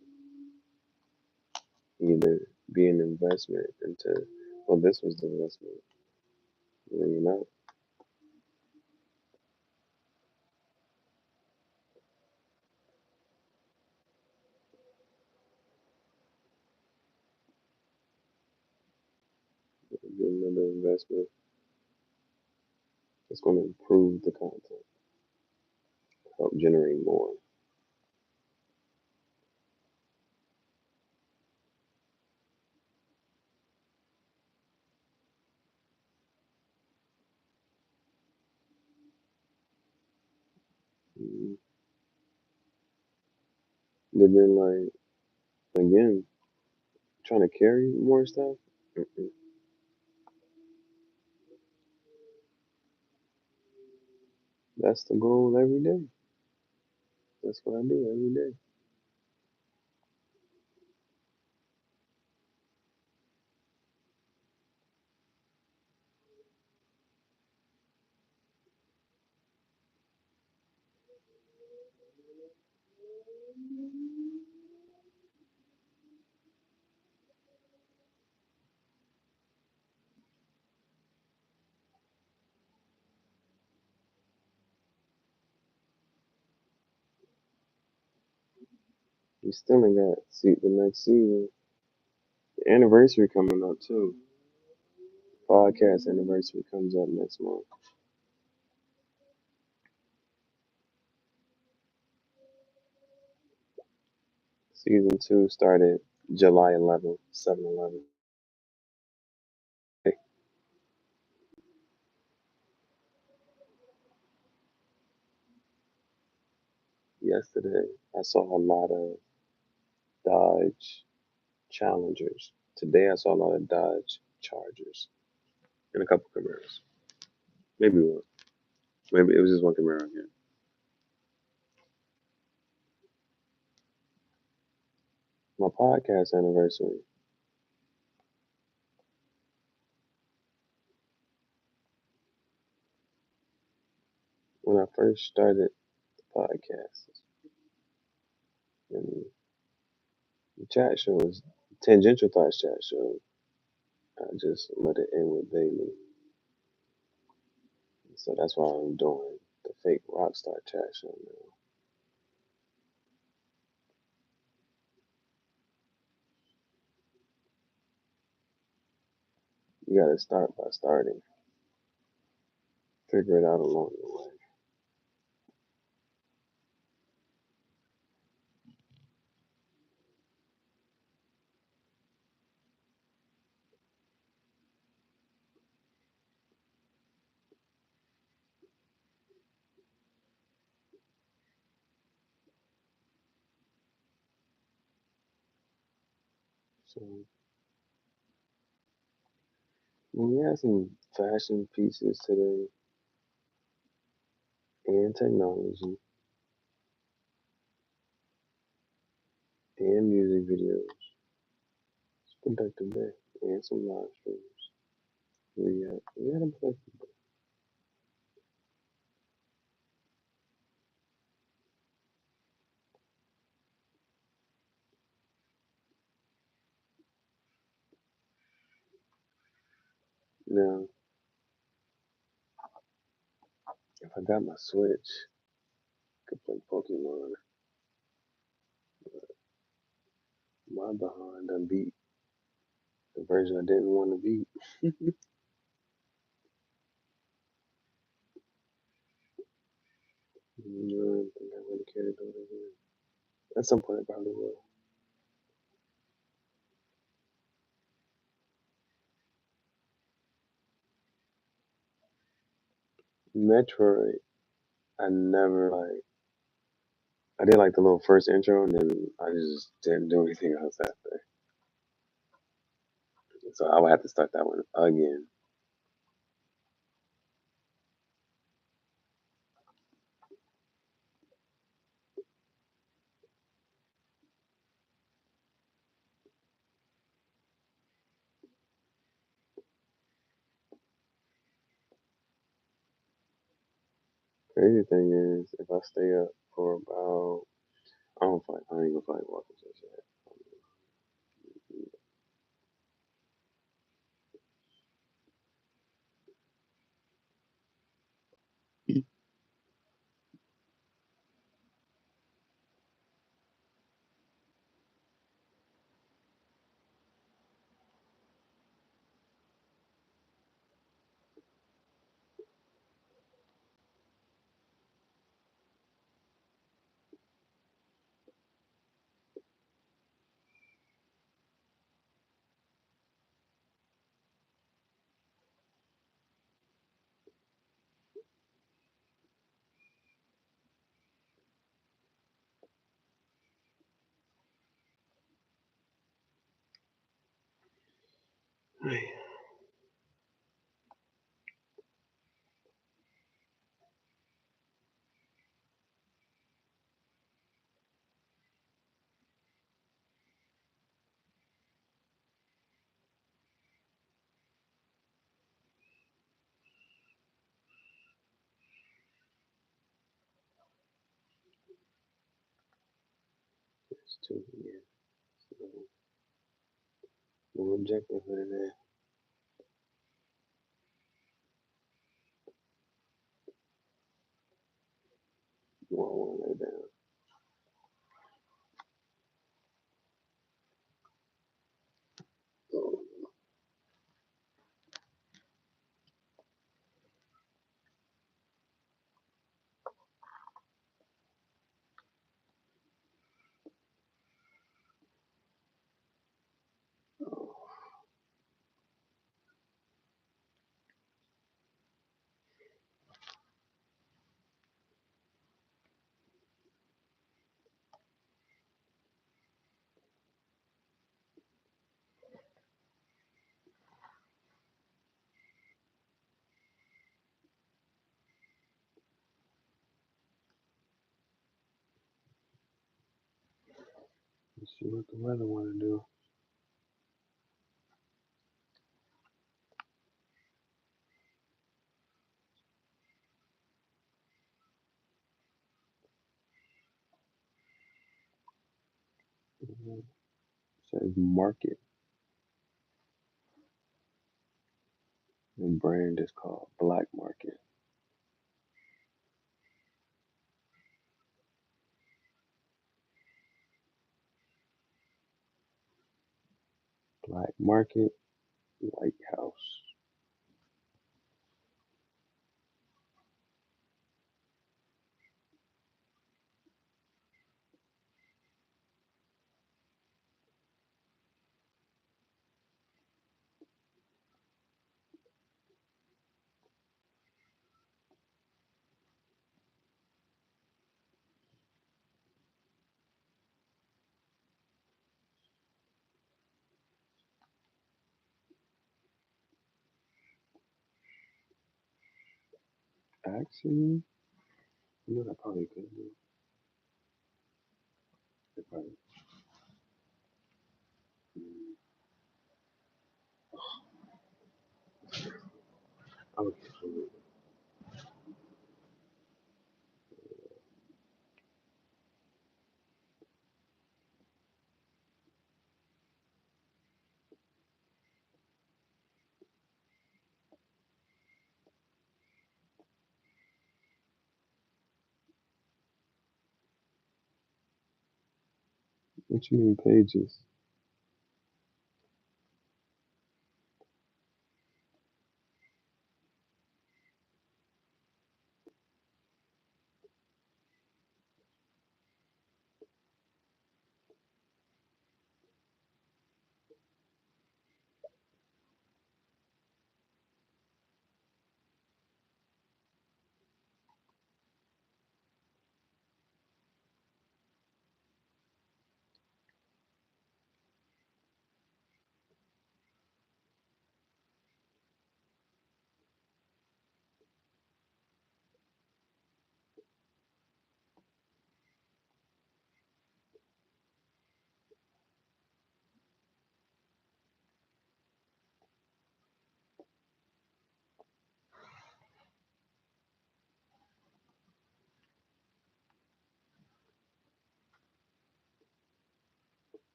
either be an investment into? Well, this was the investment. You know, be another investment that's going to improve the content, help generate more. Mhm. But then, like, again, trying to carry more stuff. Mm-mm. That's the goal every day. That's what I do every day. We still ain't got see the next season. The anniversary coming up too. Podcast anniversary comes up next month. Season two started July 11th, 7/11. Hey, yesterday, I saw a lot of Dodge Challengers. Today, I saw a lot of Dodge Chargers and a couple Camaros. Maybe one. Maybe it was just one Camaro again. My podcast anniversary, when I first started the podcast, and the chat show was Tangential Thoughts chat show. I just let it end with Bailey. So that's why I'm doing the fake Rockstar chat show now. You gotta start by starting. Figure it out along the way. So we had some fashion pieces today and technology. and music videos. It's a productive day and some live streams. We had a productive day. Now, if I got my Switch, I could play Pokemon. My behind done beat the version I didn't want to beat. No, I don't think I really care to do it again. At some point, I probably will. Metroid, I never like. I did like the little first intro, and then I just didn't do anything else after. So I would have to start that one again. Crazy thing is, if I stay up for about, I don't fight. I ain't gonna fight walking just yet. It's too, yeah. So, no objective for today. Well, I want to lay down. Oh, oh. Let's see what the weather want to do. It says market. The brand is called Black Market. Black Market, White House. Actually, you know what I probably could do? I probably Okay. What you mean pages?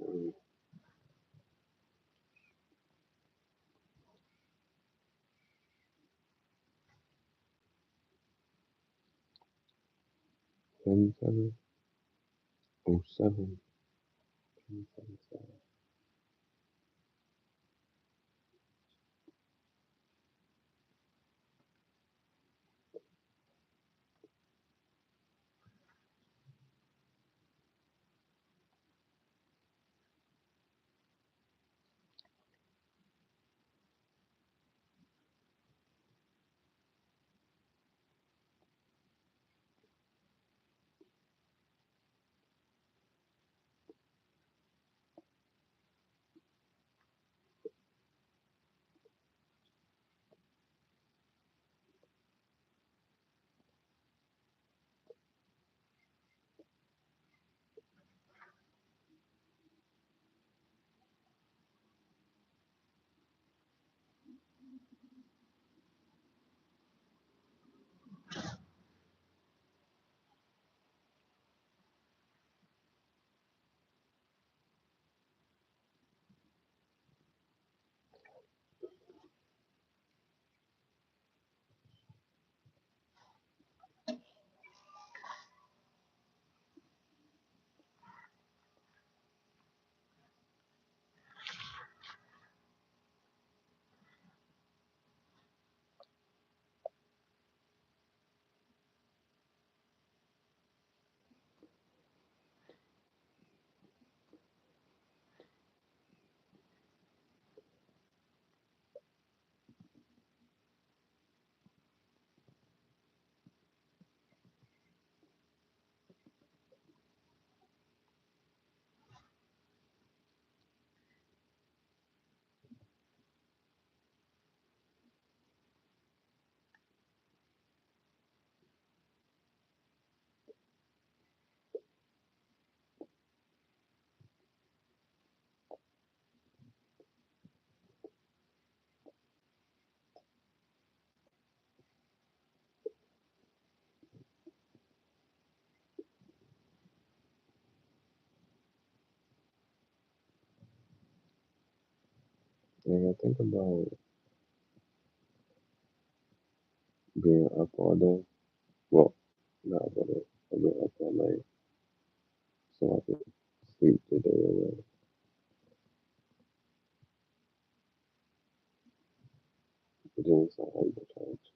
Um, 77, 07, 77. Yeah, I think about being up all day. Well, not up all day. I've been up all night so I can sleep the day away. But then it's not hypercharged.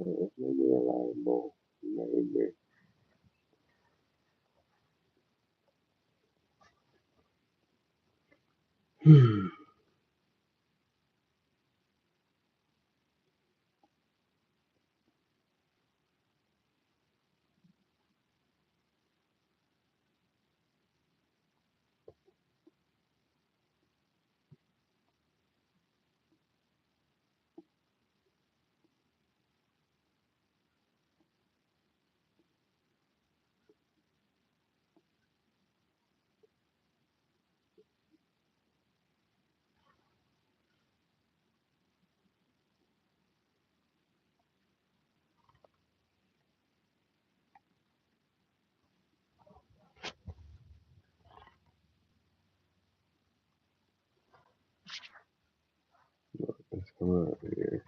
It's maybe reliable. Maybe. Let's come out here.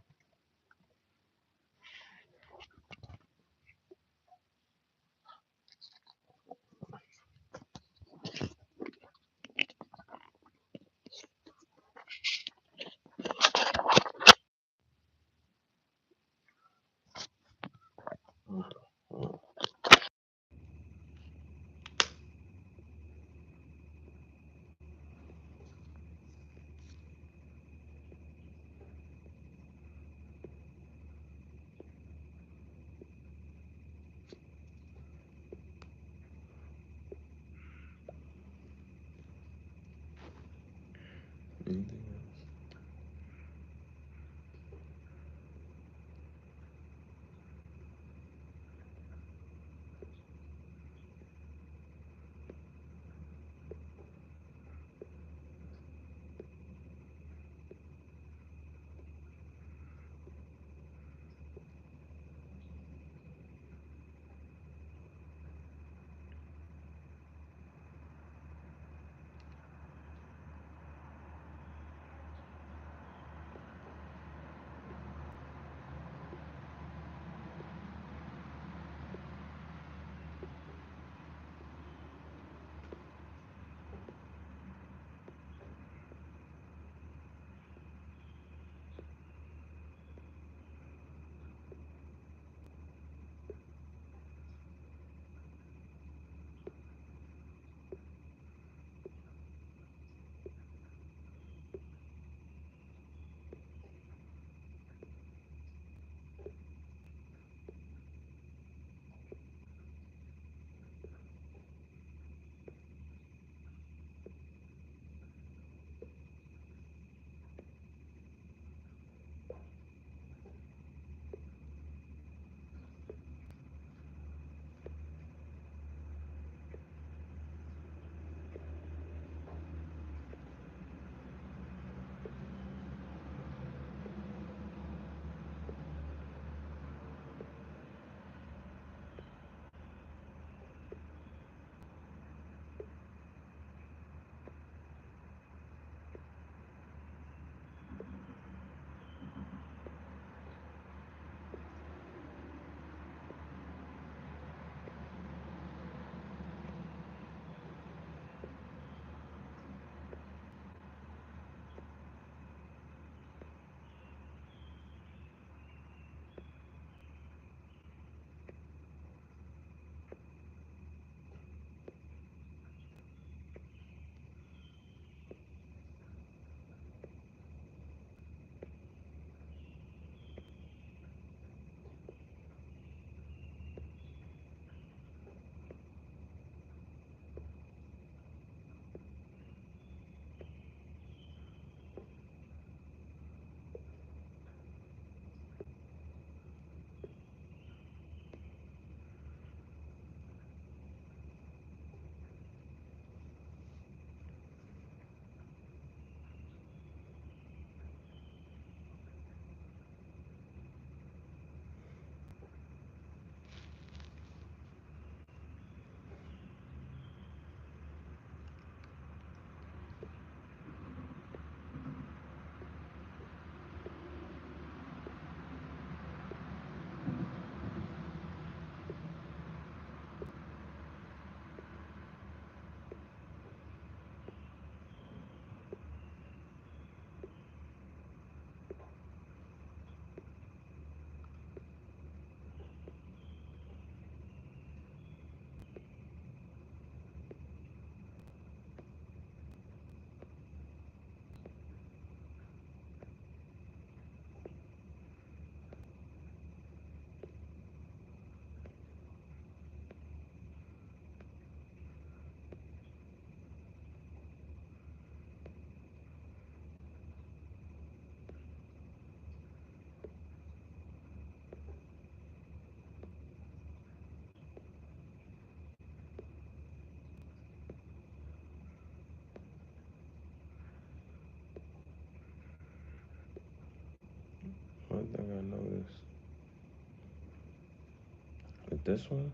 this one,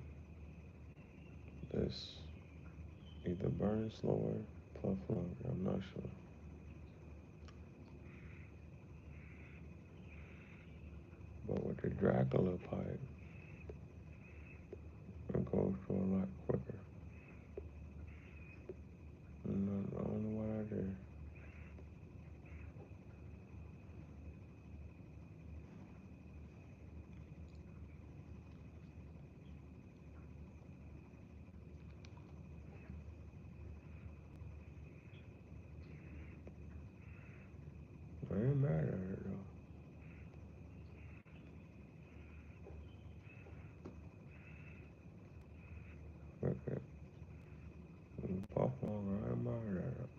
this either burn slower, puff longer. I'm not sure. But with the Dracula pipe, it goes for a lot quicker. And I don't know what I did. I ain't mad at it though. Okay. Puff longer, I ain't mad at it.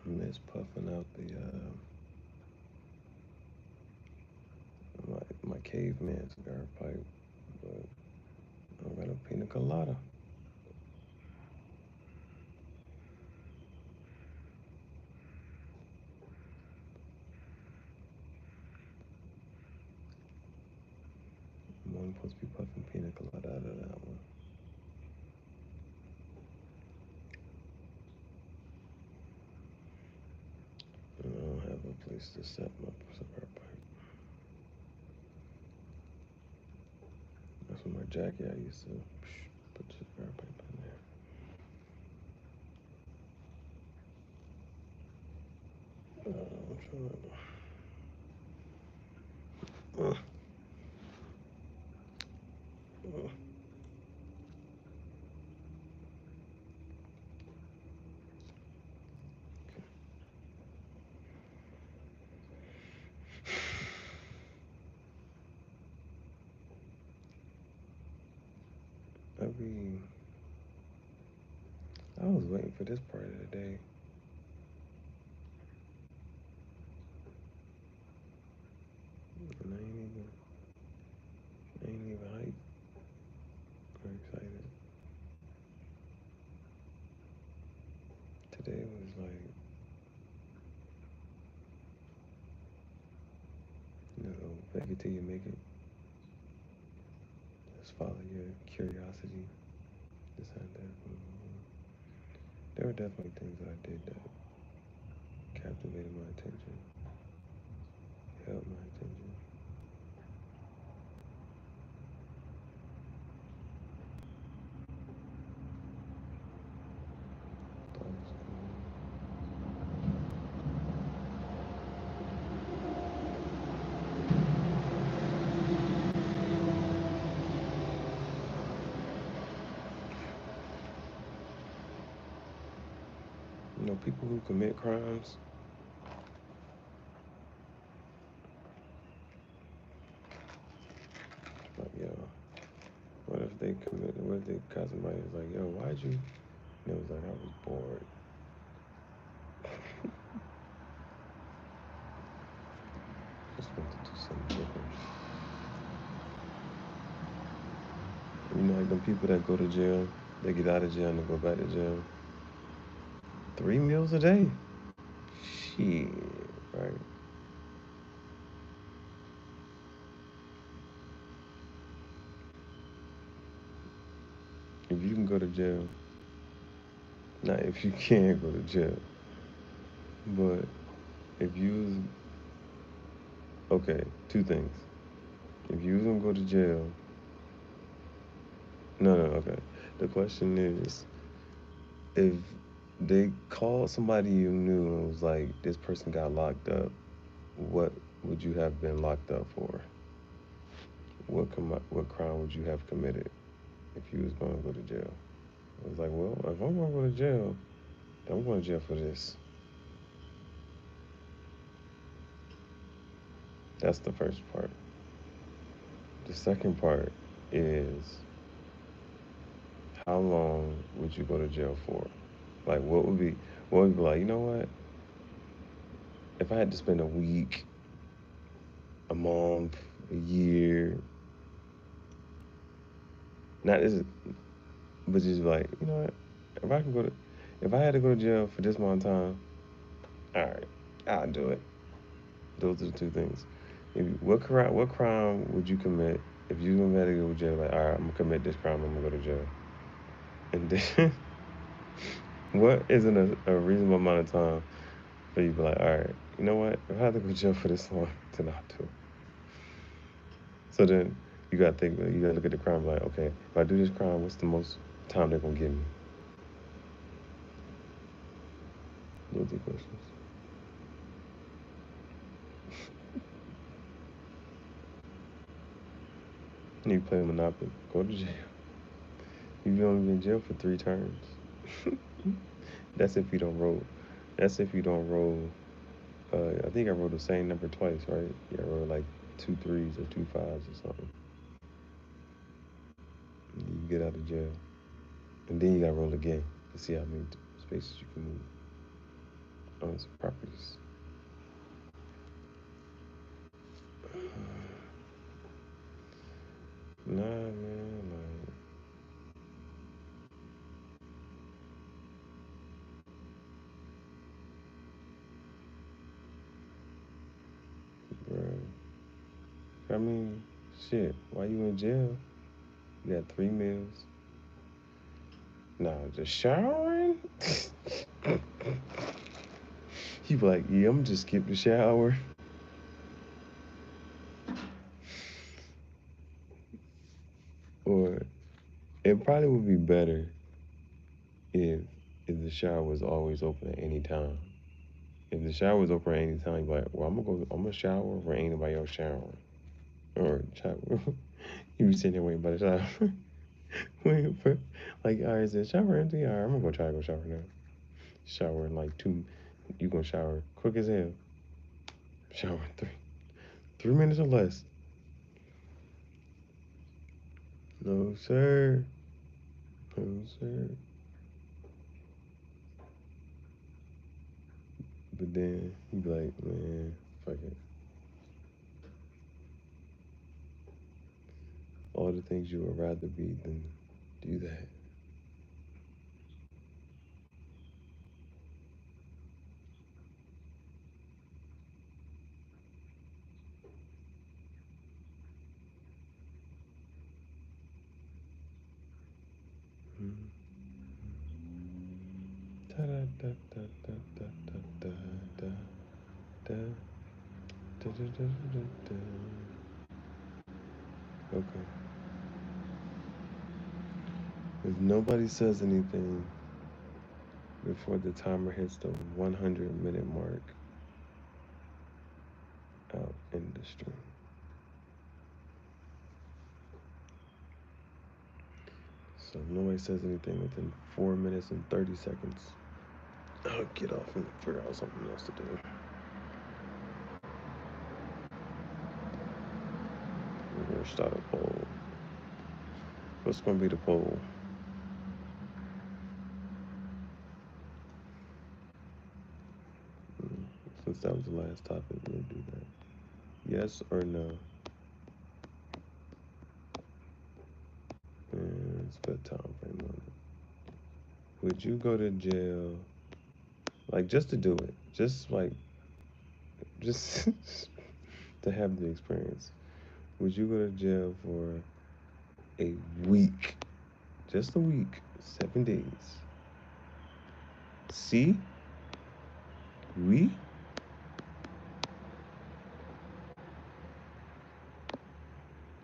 I miss puffing out the my caveman cigar pipe, but I got a pina colada. I'm only supposed to be puffing pina colada out of that one. And I don't have a place to set my cigar pipe. That's what my jacket I used to put the cigar pipe in there. I'm trying to. Uh, I be. I was waiting for this part of the day, and I ain't even hyped or excited. Today was like, fake it till you make it. Just follow your curiosity. This and that. There were definitely things I did that captivated my attention, held my attention. Thought it was cool. People who commit crimes, like, yo, what if they commit, what if they caught somebody was like, yo, why'd you? And it was like, I was bored. Just wanted to do something different. Like them people that go to jail, they get out of jail and they go back to jail. 3 meals a day? Shit, right? If you can go to jail, not if you can't go to jail, but if you, okay, two things. If you was gonna go to jail, no, okay. The question is, if they called somebody you knew and was like, this person got locked up, what would you have been locked up for? What crime would you have committed if you was going to go to jail? I was like, well, if I'm gonna go to jail, I'm going to jail for this. That's the first part. The second part is how long would you go to jail for? Like, what would be like, you know what? If I had to spend a week, a month, a year, not this, but just like, you know what? If I can go to, if I had to go to jail for this amount of time, all right, I'll do it. Those are the two things. What crime would you commit if you gonna have to go to jail? Like, all right, I'm gonna commit this crime. I'm gonna go to jail. And then, what isn't a reasonable amount of time for you to be like, all right, you know what? If I have to go to jail for this long, then I'll do it. So then you gotta think. You gotta look at the crime. Like, okay, if I do this crime, what's the most time they're gonna give me? Those are the questions. You play Monopoly, go to jail. You've only been in jail for 3 terms. That's if you don't roll. That's if you don't roll. I think I rolled the same number twice, right? Yeah, I rolled like 2 3s or 2 5s or something. And you get out of jail, and then you gotta roll again to see how many spaces you can move on some properties. Nah, man, like, bro. I mean, shit. While you in jail, you got 3 meals. Nah, just showering. You be like, yeah, I'm just skip the shower. Or it probably would be better if the shower was always open at any time. If the shower was open at any time, you'd be like, well, I'm gonna shower where ain't nobody else showering. Or shower. You be sitting there waiting by the shower. Waiting for, like, all right, is the shower empty? All right, I'm gonna go try to go shower now. Shower in like 2, you gonna shower quick as hell. Shower in 3 minutes or less. No, sir. No, sir. But then you be like, man, fuck it. All the things you would rather be than do that. Da da da da da da da da da da da da da da. Okay. If nobody says anything before the timer hits the 100-minute mark out in the stream. So if nobody says anything within 4 minutes and 30 seconds, I'll get off and figure out something else to do. We're gonna start a poll. What's gonna be the poll? Mm, Since that was the last topic, we'll do that. Yes or no? And let's put a time frame on it. Would you go to jail, like, just to do it? Just to have the experience. Would you go to jail for a week? Just a week, 7 days. See? Oui?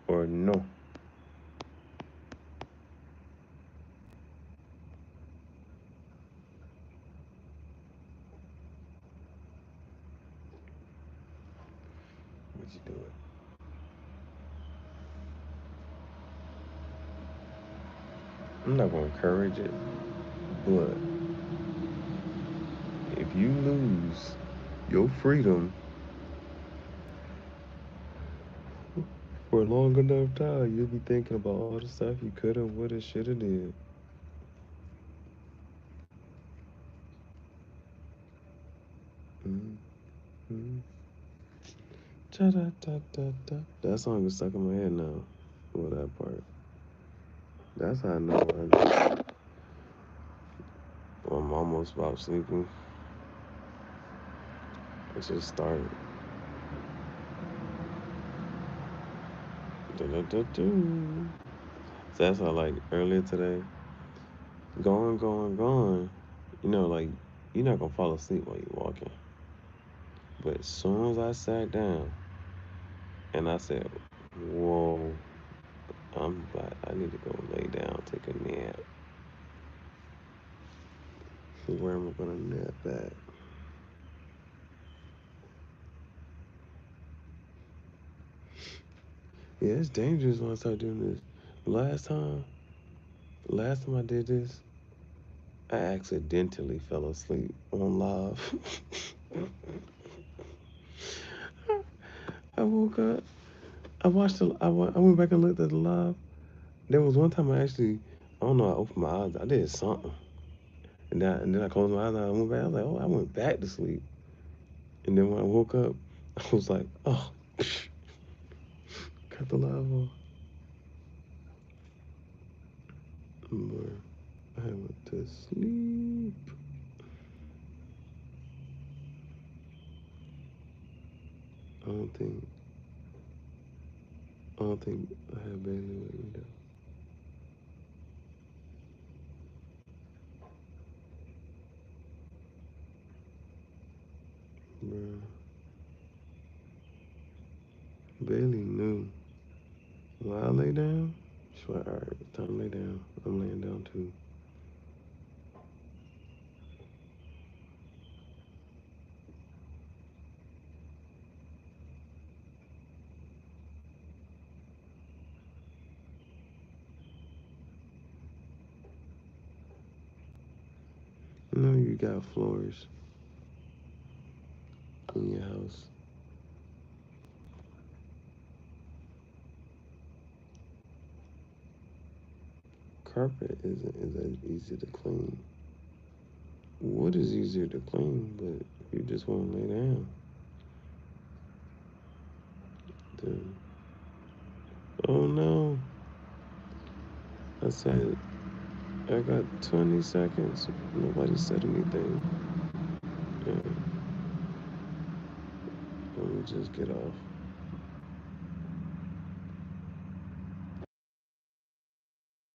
Or no? Would you do it? I'm not gonna encourage it, but if you lose your freedom for a long enough time, you'll be thinking about all the stuff you could have, would have, should have did. Mm-hmm. Cha-da-da-da-da. That song is stuck in my head now. Well, that part. That's how I know I'm almost about sleeping. It just started. Da-da-da-do. So that's how, like, earlier today, going. Like, you're not gonna fall asleep while you're walking. But as soon as I sat down and I said, whoa, I need to go lay down, take a nap. Where am I gonna nap at? Yeah, it's dangerous when I start doing this. Last time, last time I did this, I accidentally fell asleep on live. I woke up. I went back and looked at the live. There was one time I don't know. I opened my eyes. I did something, and then I closed my eyes. And I went back. I was like, oh, I went back to sleep. And then when I woke up, I was like, oh, cut the live off. Boy, I went to sleep. I don't think. I don't think I have Bailey with me though. Bro, Bailey knew. When I lay down, she's like, all right, time to lay down. I'm laying down too. You know you got floors in your house. Carpet isn't as easy to clean. Wood is easier to clean, but if you just want to lay down, then oh no. I said I got 20 seconds. Nobody said anything. Yeah, let me just get off.